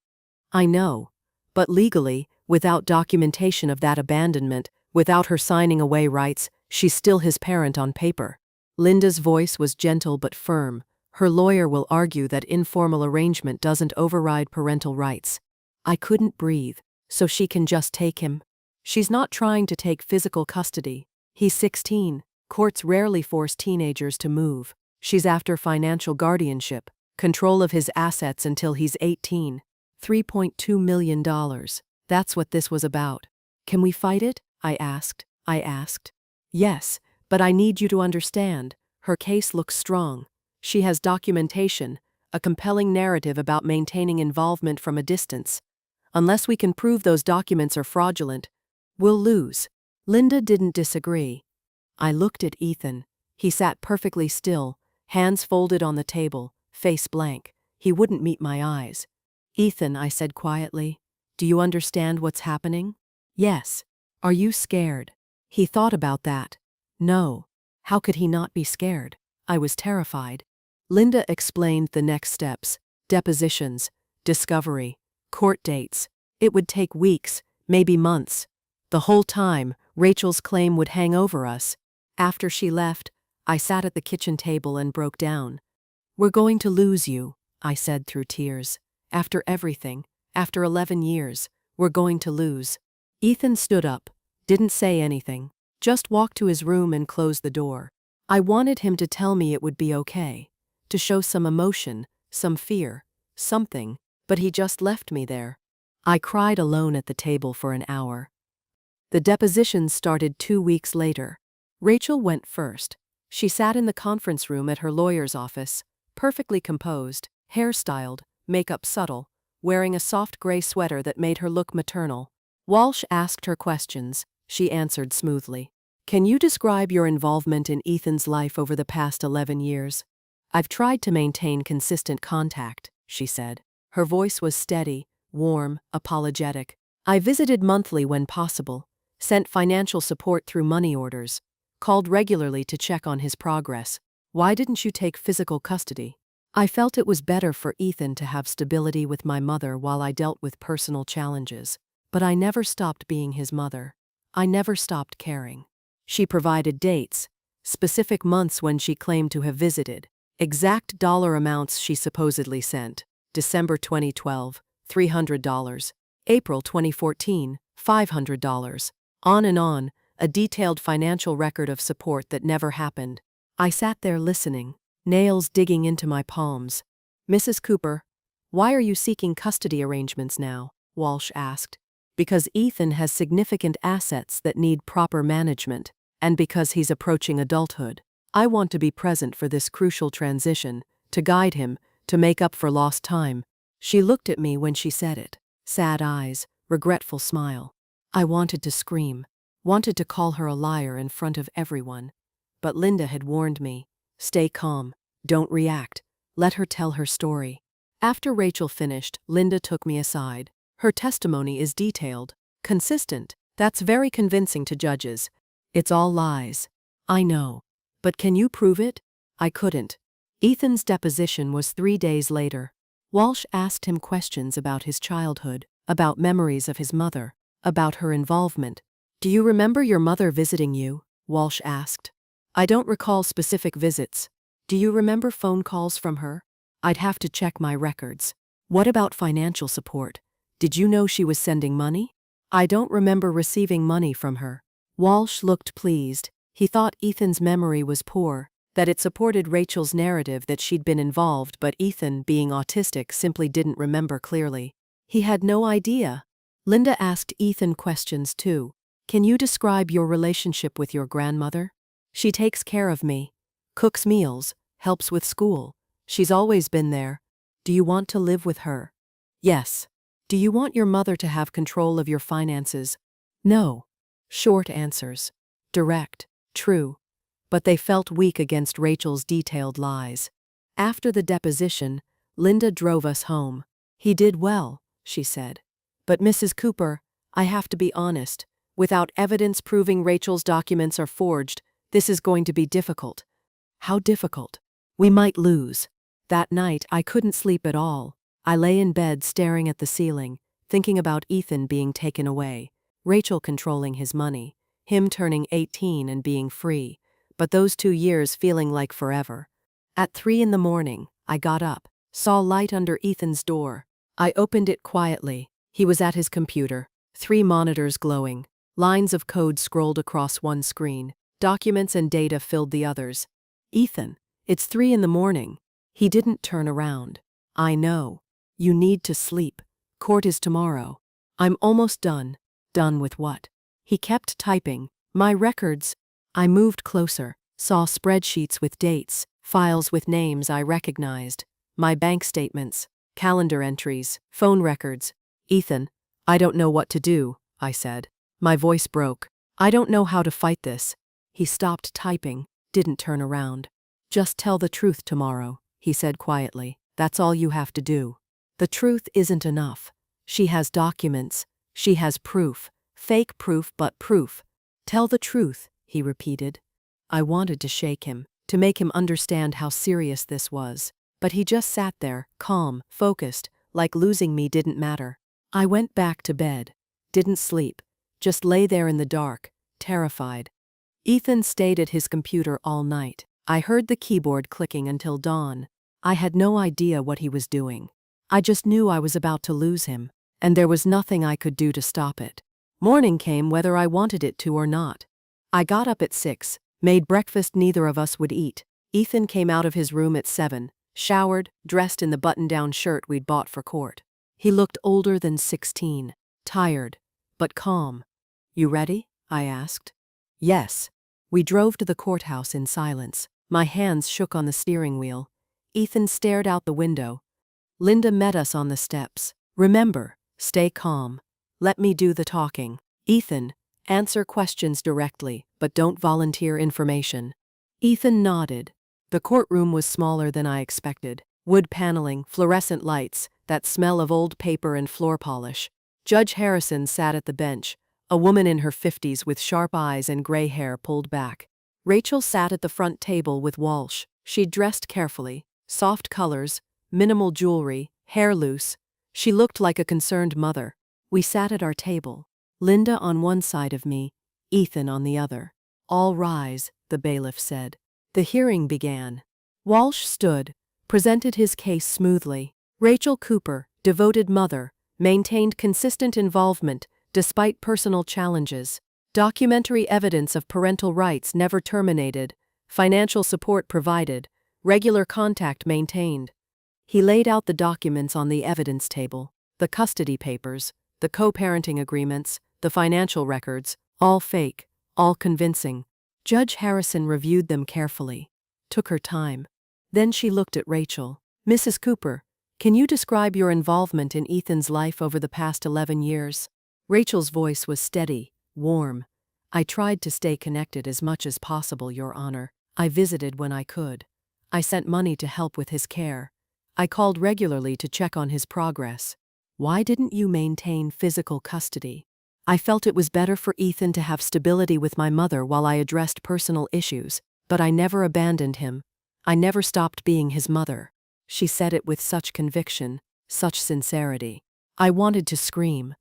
I know, but legally, without documentation of that abandonment, without her signing away rights, she's still his parent on paper. Linda's voice was gentle but firm. Her lawyer will argue that informal arrangement doesn't override parental rights. I couldn't breathe, so she can just take him. She's not trying to take physical custody. He's 16. Courts rarely force teenagers to move. She's after financial guardianship, control of his assets until he's 18. $3.2 million. That's what this was about. Can we fight it? I asked. Yes, but I need you to understand. Her case looks strong. She has documentation, a compelling narrative about maintaining involvement from a distance. Unless we can prove those documents are fraudulent, we'll lose. Linda didn't disagree. I looked at Ethan. He sat perfectly still, hands folded on the table, face blank. He wouldn't meet my eyes. Ethan, I said quietly, do you understand what's happening? Yes. Are you scared? He thought about that. No. How could he not be scared? I was terrified. Linda explained the next steps: depositions, discovery, court dates. It would take weeks, maybe months. The whole time, Rachel's claim would hang over us. After she left, I sat at the kitchen table and broke down. We're going to lose you, I said through tears. After everything, after 11 years, we're going to lose. Ethan stood up, didn't say anything, just walked to his room and closed the door. I wanted him to tell me it would be okay, to show some emotion, some fear, something, but he just left me there. I cried alone at the table for an hour. The depositions started 2 weeks later. Rachel went first. She sat in the conference room at her lawyer's office, perfectly composed, hair styled, makeup subtle, wearing a soft gray sweater that made her look maternal. Walsh asked her questions. She answered smoothly. Can you describe your involvement in Ethan's life over the past 11 years? I've tried to maintain consistent contact, she said. Her voice was steady, warm, apologetic. I visited monthly when possible, sent financial support through money orders, called regularly to check on his progress. Why didn't you take physical custody? I felt it was better for Ethan to have stability with my mother while I dealt with personal challenges. But I never stopped being his mother. I never stopped caring. She provided dates, specific months when she claimed to have visited, exact dollar amounts she supposedly sent. December 2012, $300. April 2014, $500. On and on, a detailed financial record of support that never happened. I sat there listening, nails digging into my palms. Mrs. Cooper, why are you seeking custody arrangements now? Walsh asked. Because Ethan has significant assets that need proper management, and because he's approaching adulthood. I want to be present for this crucial transition, to guide him, to make up for lost time. She looked at me when she said it. Sad eyes, regretful smile. I wanted to scream, wanted to call her a liar in front of everyone. But Linda had warned me. Stay calm, don't react, let her tell her story. After Rachel finished, Linda took me aside. Her testimony is detailed, consistent. That's very convincing to judges. It's all lies. I know. But can you prove it? I couldn't. Ethan's deposition was 3 days later. Walsh asked him questions about his childhood, about memories of his mother, about her involvement. Do you remember your mother visiting you? Walsh asked. I don't recall specific visits. Do you remember phone calls from her? I'd have to check my records. What about financial support? Did you know she was sending money? I don't remember receiving money from her. Walsh looked pleased. He thought Ethan's memory was poor, that it supported Rachel's narrative that she'd been involved, but Ethan, being autistic, simply didn't remember clearly. He had no idea. Linda asked Ethan questions too. Can you describe your relationship with your grandmother? She takes care of me, cooks meals, helps with school. She's always been there. Do you want to live with her? Yes. Do you want your mother to have control of your finances? No. Short answers. Direct. True. But they felt weak against Rachel's detailed lies. After the deposition, Linda drove us home. He did well, she said. But Mrs. Cooper, I have to be honest. Without evidence proving Rachel's documents are forged, this is going to be difficult. How difficult? We might lose. That night, I couldn't sleep at all. I lay in bed staring at the ceiling, thinking about Ethan being taken away, Rachel controlling his money, him turning 18 and being free, but those 2 years feeling like forever. At 3 a.m, I got up, saw light under Ethan's door. I opened it quietly. He was at his computer, 3 monitors glowing, lines of code scrolled across one screen, documents and data filled the others. Ethan, it's 3 a.m. He didn't turn around. I know. You need to sleep. Court is tomorrow. I'm almost done. Done with what? He kept typing. My records. I moved closer, saw spreadsheets with dates, files with names I recognized, my bank statements, calendar entries, phone records. Ethan, I don't know what to do, I said. My voice broke. I don't know how to fight this. He stopped typing, didn't turn around. Just tell the truth tomorrow, he said quietly. That's all you have to do. The truth isn't enough. She has documents. She has proof. Fake proof, but proof. Tell the truth, he repeated. I wanted to shake him, to make him understand how serious this was. But he just sat there, calm, focused, like losing me didn't matter. I went back to bed. Didn't sleep. Just lay there in the dark, terrified. Ethan stayed at his computer all night. I heard the keyboard clicking until dawn. I had no idea what he was doing. I just knew I was about to lose him, and there was nothing I could do to stop it. Morning came whether I wanted it to or not. I got up at 6, made breakfast neither of us would eat. Ethan came out of his room at 7, showered, dressed in the button-down shirt we'd bought for court. He looked older than 16, tired, but calm. You ready? I asked. Yes. We drove to the courthouse in silence. My hands shook on the steering wheel. Ethan stared out the window. Linda met us on the steps. Remember, stay calm. Let me do the talking. Ethan, answer questions directly, but don't volunteer information. Ethan nodded. The courtroom was smaller than I expected. Wood paneling, fluorescent lights, that smell of old paper and floor polish. Judge Harrison sat at the bench, a woman in her 50s with sharp eyes and gray hair pulled back. Rachel sat at the front table with Walsh. She'd dressed carefully, soft colors, minimal jewelry, hair loose. She looked like a concerned mother. We sat at our table, Linda on one side of me, Ethan on the other. All rise, the bailiff said. The hearing began. Walsh stood, presented his case smoothly. Rachel Cooper, devoted mother, maintained consistent involvement despite personal challenges. Documentary evidence of parental rights never terminated, financial support provided, regular contact maintained. He laid out the documents on the evidence table, the custody papers, the co-parenting agreements, the financial records, all fake, all convincing. Judge Harrison reviewed them carefully, took her time. Then she looked at Rachel. Mrs. Cooper, can you describe your involvement in Ethan's life over the past 11 years? Rachel's voice was steady, warm. I tried to stay connected as much as possible, Your Honor. I visited when I could. I sent money to help with his care. I called regularly to check on his progress. Why didn't you maintain physical custody? I felt it was better for Ethan to have stability with my mother while I addressed personal issues, but I never abandoned him. I never stopped being his mother. She said it with such conviction, such sincerity. I wanted to scream.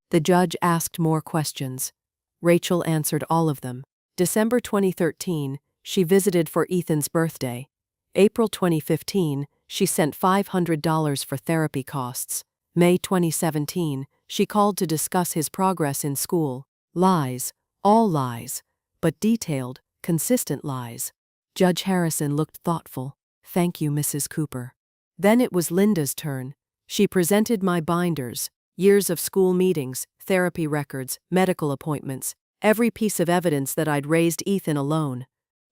The judge asked more questions. Rachel answered all of them. December 2013, she visited for Ethan's birthday. April 2015, she sent $500 for therapy costs. May 2017, she called to discuss his progress in school. Lies, all lies, but detailed, consistent lies. Judge Harrison looked thoughtful. Thank you, Mrs. Cooper. Then it was Linda's turn. She presented my binders, years of school meetings, therapy records, medical appointments, every piece of evidence that I'd raised Ethan alone.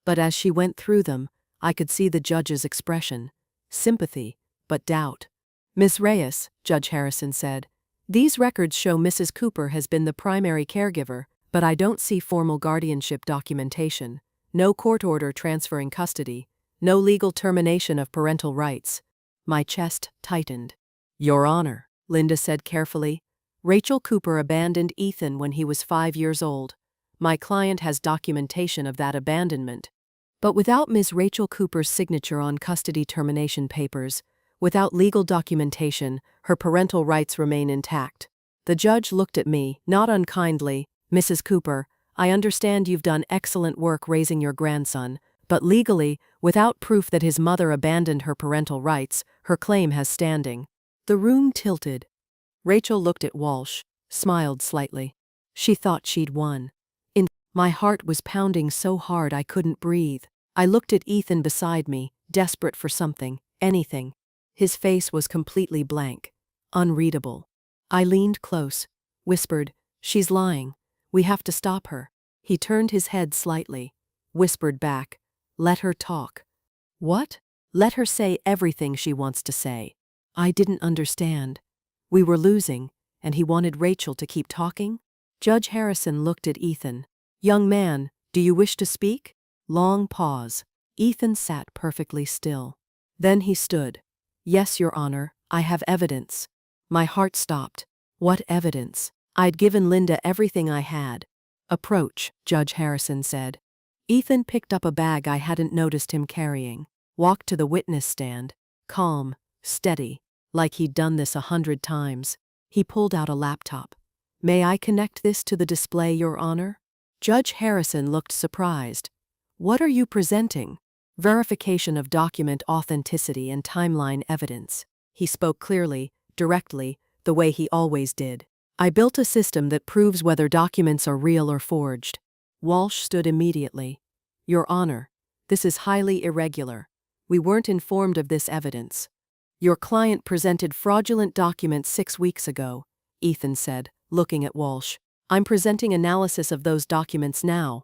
But as she went through them, I could see the judge's expression. Sympathy, but doubt. Ms. Reyes, Judge Harrison said, these records show Mrs. Cooper has been the primary caregiver, but I don't see formal guardianship documentation, no court order transferring custody, no legal termination of parental rights. My chest tightened. Your Honor, Linda said carefully, Rachel Cooper abandoned Ethan when he was 5 years old. My client has documentation of that abandonment. But without Ms. Rachel Cooper's signature on custody termination papers, without legal documentation, her parental rights remain intact. The judge looked at me, not unkindly. Mrs. Cooper, I understand you've done excellent work raising your grandson, but legally, without proof that his mother abandoned her parental rights, her claim has standing. The room tilted. Rachel looked at Walsh, smiled slightly. She thought she'd won. My heart was pounding so hard I couldn't breathe. I looked at Ethan beside me, desperate for something, anything. His face was completely blank, unreadable. I leaned close, whispered, She's lying. We have to stop her. He turned his head slightly, whispered back, Let her talk. What? Let her say everything she wants to say. I didn't understand. We were losing, and he wanted Rachel to keep talking? Judge Harrison looked at Ethan. Young man, do you wish to speak? Long pause. Ethan sat perfectly still. Then he stood. Yes, Your Honor, I have evidence. My heart stopped. What evidence? I'd given Linda everything I had. Approach, Judge Harrison said. Ethan picked up a bag I hadn't noticed him carrying, walked to the witness stand, calm, steady, like he'd done this 100 times. He pulled out a laptop. May I connect this to the display, Your Honor? Judge Harrison looked surprised. What are you presenting? Verification of document authenticity and timeline evidence. He spoke clearly, directly, the way he always did. I built a system that proves whether documents are real or forged. Walsh stood immediately. Your Honor, this is highly irregular. We weren't informed of this evidence. Your client presented fraudulent documents 6 weeks ago, Ethan said, looking at Walsh. I'm presenting analysis of those documents now.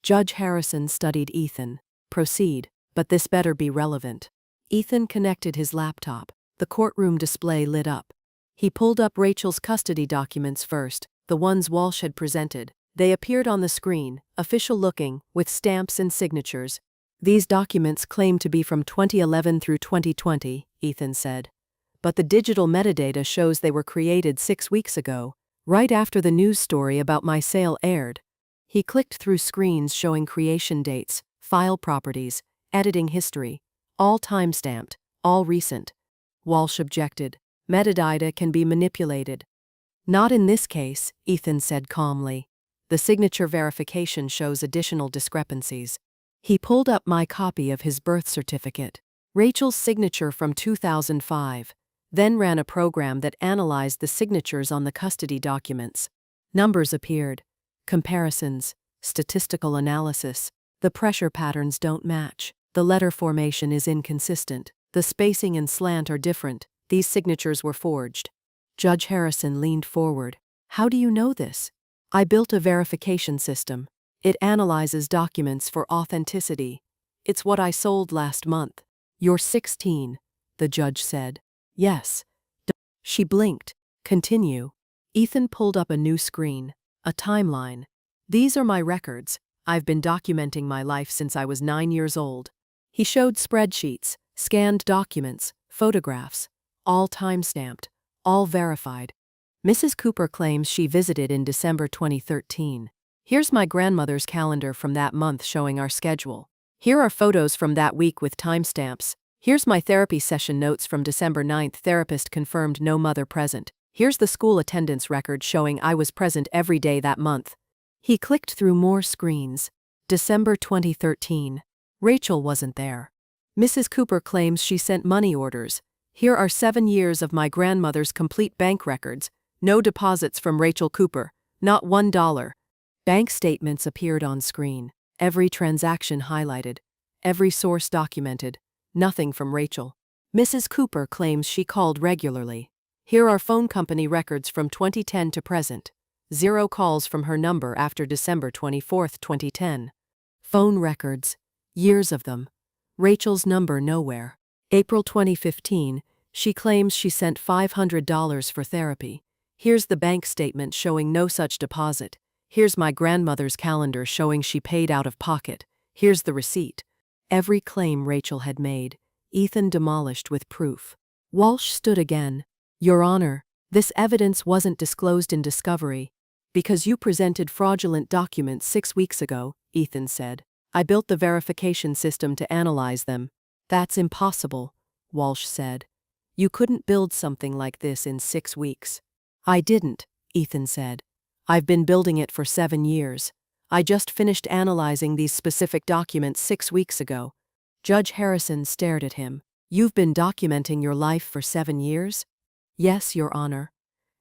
Judge Harrison studied Ethan. Proceed, but this better be relevant. Ethan connected his laptop. The courtroom display lit up. He pulled up Rachel's custody documents first, the ones Walsh had presented. They appeared on the screen, official-looking, with stamps and signatures. These documents claim to be from 2011 through 2020, Ethan said. But the digital metadata shows they were created 6 weeks ago, right after the news story about my sale aired. He clicked through screens showing creation dates, file properties, editing history, all time-stamped, all recent. Walsh objected. Metadata can be manipulated. Not in this case, Ethan said calmly. The signature verification shows additional discrepancies. He pulled up my copy of his birth certificate, Rachel's signature from 2005, then ran a program that analyzed the signatures on the custody documents. Numbers appeared. Comparisons, statistical analysis. The pressure patterns don't match. The letter formation is inconsistent. The spacing and slant are different. These signatures were forged. Judge Harrison leaned forward. How do you know this? I built a verification system. It analyzes documents for authenticity. It's what I sold last month. You're 16, the judge said. Yes. She blinked. Continue. Ethan pulled up a new screen, a timeline. These are my records. I've been documenting my life since I was 9 years old. He showed spreadsheets, scanned documents, photographs, all time-stamped, all verified. Mrs. Cooper claims she visited in December 2013. Here's my grandmother's calendar from that month showing our schedule. Here are photos from that week with timestamps. Here's my therapy session notes from December 9th. Therapist confirmed no mother present. Here's the school attendance record showing I was present every day that month. He clicked through more screens. December 2013. Rachel wasn't there. Mrs. Cooper claims she sent money orders. Here are 7 years of my grandmother's complete bank records. No deposits from Rachel Cooper. Not $1. Bank statements appeared on screen. Every transaction highlighted. Every source documented. Nothing from Rachel. Mrs. Cooper claims she called regularly. Here are phone company records from 2010 to present. 0 calls from her number after December 24, 2010. Phone records. Years of them. Rachel's number nowhere. April 2015, she claims she sent $500 for therapy. Here's the bank statement showing no such deposit. Here's my grandmother's calendar showing she paid out of pocket. Here's the receipt. Every claim Rachel had made, Ethan demolished with proof. Walsh stood again. Your Honor, this evidence wasn't disclosed in discovery. Because you presented fraudulent documents 6 weeks ago, Ethan said. I built the verification system to analyze them. That's impossible, Walsh said. You couldn't build something like this in 6 weeks. I didn't, Ethan said. I've been building it for 7 years. I just finished analyzing these specific documents 6 weeks ago. Judge Harrison stared at him. You've been documenting your life for 7 years? Yes, Your Honor.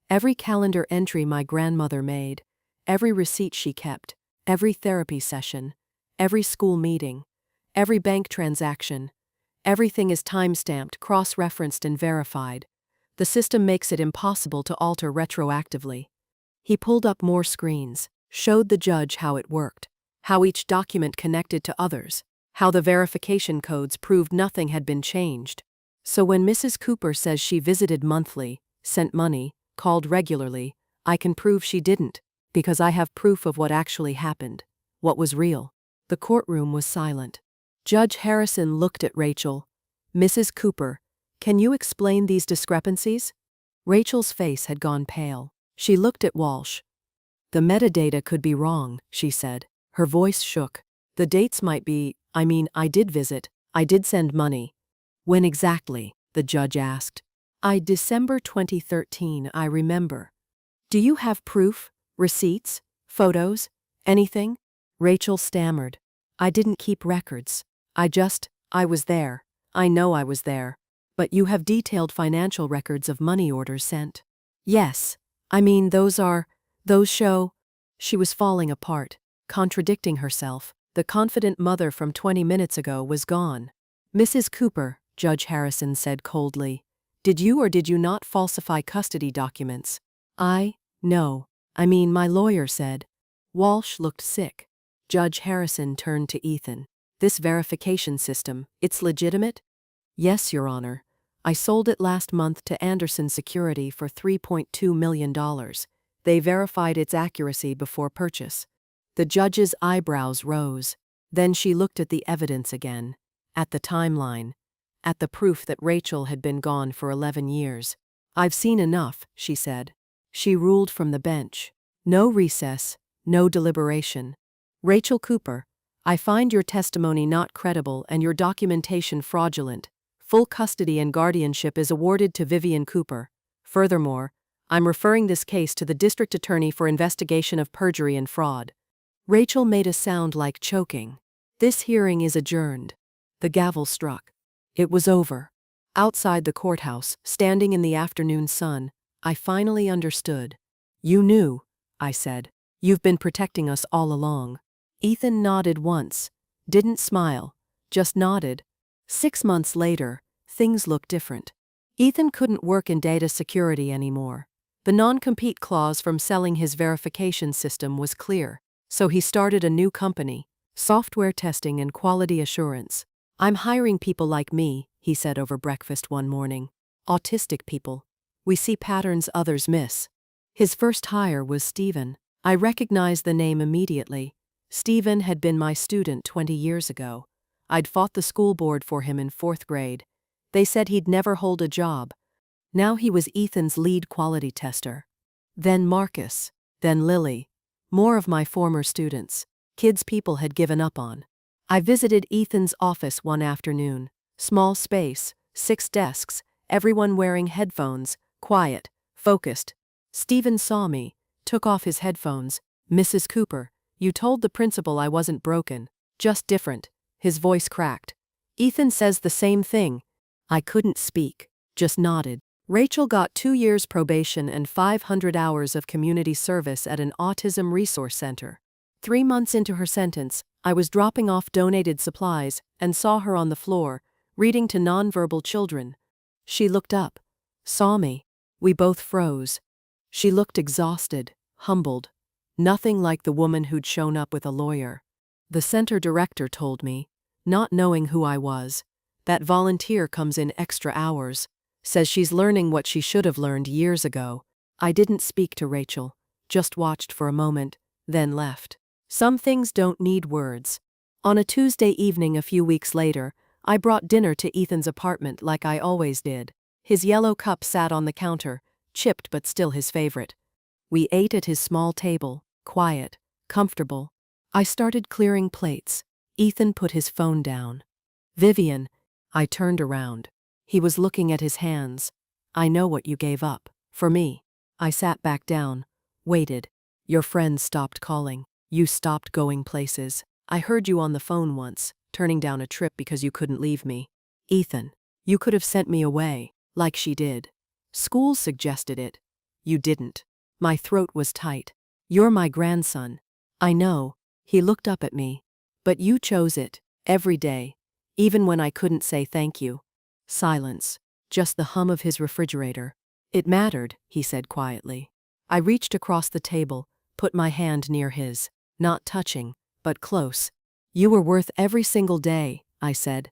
Every calendar entry my grandmother made, every receipt she kept, every therapy session, every school meeting, every bank transaction, everything is time-stamped, cross-referenced, and verified. The system makes it impossible to alter retroactively. He pulled up more screens, showed the judge how it worked, how each document connected to others, how the verification codes proved nothing had been changed. So when Mrs. Cooper says she visited monthly, sent money, called regularly, I can prove she didn't, because I have proof of what actually happened, what was real. The courtroom was silent. Judge Harrison looked at Rachel. Mrs. Cooper, can you explain these discrepancies? Rachel's face had gone pale. She looked at Walsh. The metadata could be wrong, she said. Her voice shook. The dates might be, I did visit, I did send money. When exactly? The judge asked. December 2013, I remember. Do you have proof, receipts, photos, anything? Rachel stammered. I didn't keep records. I was there. I know I was there. But you have detailed financial records of money orders sent. Yes. Those show. She was falling apart, contradicting herself. The confident mother from 20 minutes ago was gone. Mrs. Cooper, Judge Harrison said coldly, Did you or did you not falsify custody documents? No. I mean, my lawyer said. Walsh looked sick. Judge Harrison turned to Ethan. This verification system, it's legitimate? Yes, Your Honor. I sold it last month to Anderson Security for $3.2 million. They verified its accuracy before purchase. The judge's eyebrows rose. Then she looked at the evidence again, at the timeline, at the proof that Rachel had been gone for 11 years. I've seen enough, she said. She ruled from the bench. No recess, no deliberation. Rachel Cooper, I find your testimony not credible and your documentation fraudulent. Full custody and guardianship is awarded to Vivian Cooper. Furthermore, I'm referring this case to the district attorney for investigation of perjury and fraud. Rachel made a sound like choking. This hearing is adjourned. The gavel struck. It was over. Outside the courthouse, standing in the afternoon sun, I finally understood. You knew, I said. You've been protecting us all along. Ethan nodded once, didn't smile, just nodded. 6 months later, things looked different. Ethan couldn't work in data security anymore. The non-compete clause from selling his verification system was clear, so he started a new company, software testing and quality assurance. I'm hiring people like me, he said over breakfast one morning. Autistic people. We see patterns others miss. His first hire was Stephen. I recognized the name immediately. Stephen had been my student 20 years ago. I'd fought the school board for him in 4th grade. They said he'd never hold a job. Now he was Ethan's lead quality tester. Then Marcus. Then Lily. More of my former students. Kids people had given up on. I visited Ethan's office one afternoon. Small space, 6 desks, everyone wearing headphones, quiet, focused. Stephen saw me, took off his headphones. Mrs. Cooper, you told the principal I wasn't broken, just different. His voice cracked. Ethan says the same thing. I couldn't speak, just nodded. Rachel got 2 years probation and 500 hours of community service at an autism resource center. 3 months into her sentence, I was dropping off donated supplies and saw her on the floor, reading to nonverbal children. She looked up, saw me. We both froze. She looked exhausted, humbled. Nothing like the woman who'd shown up with a lawyer. The center director told me, not knowing who I was, that volunteer comes in extra hours, says she's learning what she should have learned years ago. I didn't speak to Rachel, just watched for a moment, then left. Some things don't need words. On a Tuesday evening a few weeks later, I brought dinner to Ethan's apartment like I always did. His yellow cup sat on the counter, chipped but still his favorite. We ate at his small table, quiet, comfortable. I started clearing plates. Ethan put his phone down. Vivian, I turned around. He was looking at his hands. I know what you gave up. For me. I sat back down, waited. Your friends stopped calling. You stopped going places. I heard you on the phone once, turning down a trip because you couldn't leave me. Ethan, you could have sent me away, like she did. School suggested it. You didn't. My throat was tight. You're my grandson. I know. He looked up at me. But you chose it, every day, even when I couldn't say thank you. Silence. Just the hum of his refrigerator. It mattered, he said quietly. I reached across the table, put my hand near his. Not touching, but close. You were worth every single day, I said.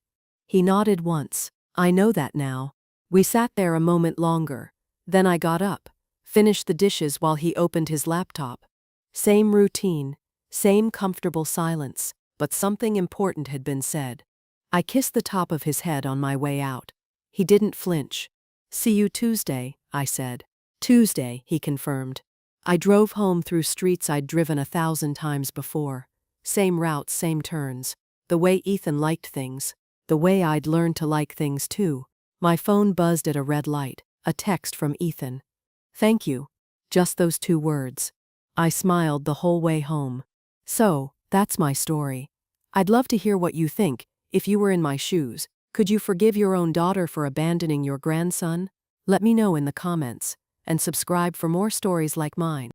He nodded once. I know that now. We sat there a moment longer. Then I got up, finished the dishes while he opened his laptop. Same routine, same comfortable silence, but something important had been said. I kissed the top of his head on my way out. He didn't flinch. See you Tuesday, I said. Tuesday, he confirmed. I drove home through streets I'd driven 1,000 times before. Same routes, same turns. The way Ethan liked things. The way I'd learned to like things too. My phone buzzed at a red light. A text from Ethan. Thank you. Just those 2 words. I smiled the whole way home. So, that's my story. I'd love to hear what you think. If you were in my shoes, could you forgive your own daughter for abandoning your grandson? Let me know in the comments, and subscribe for more stories like mine.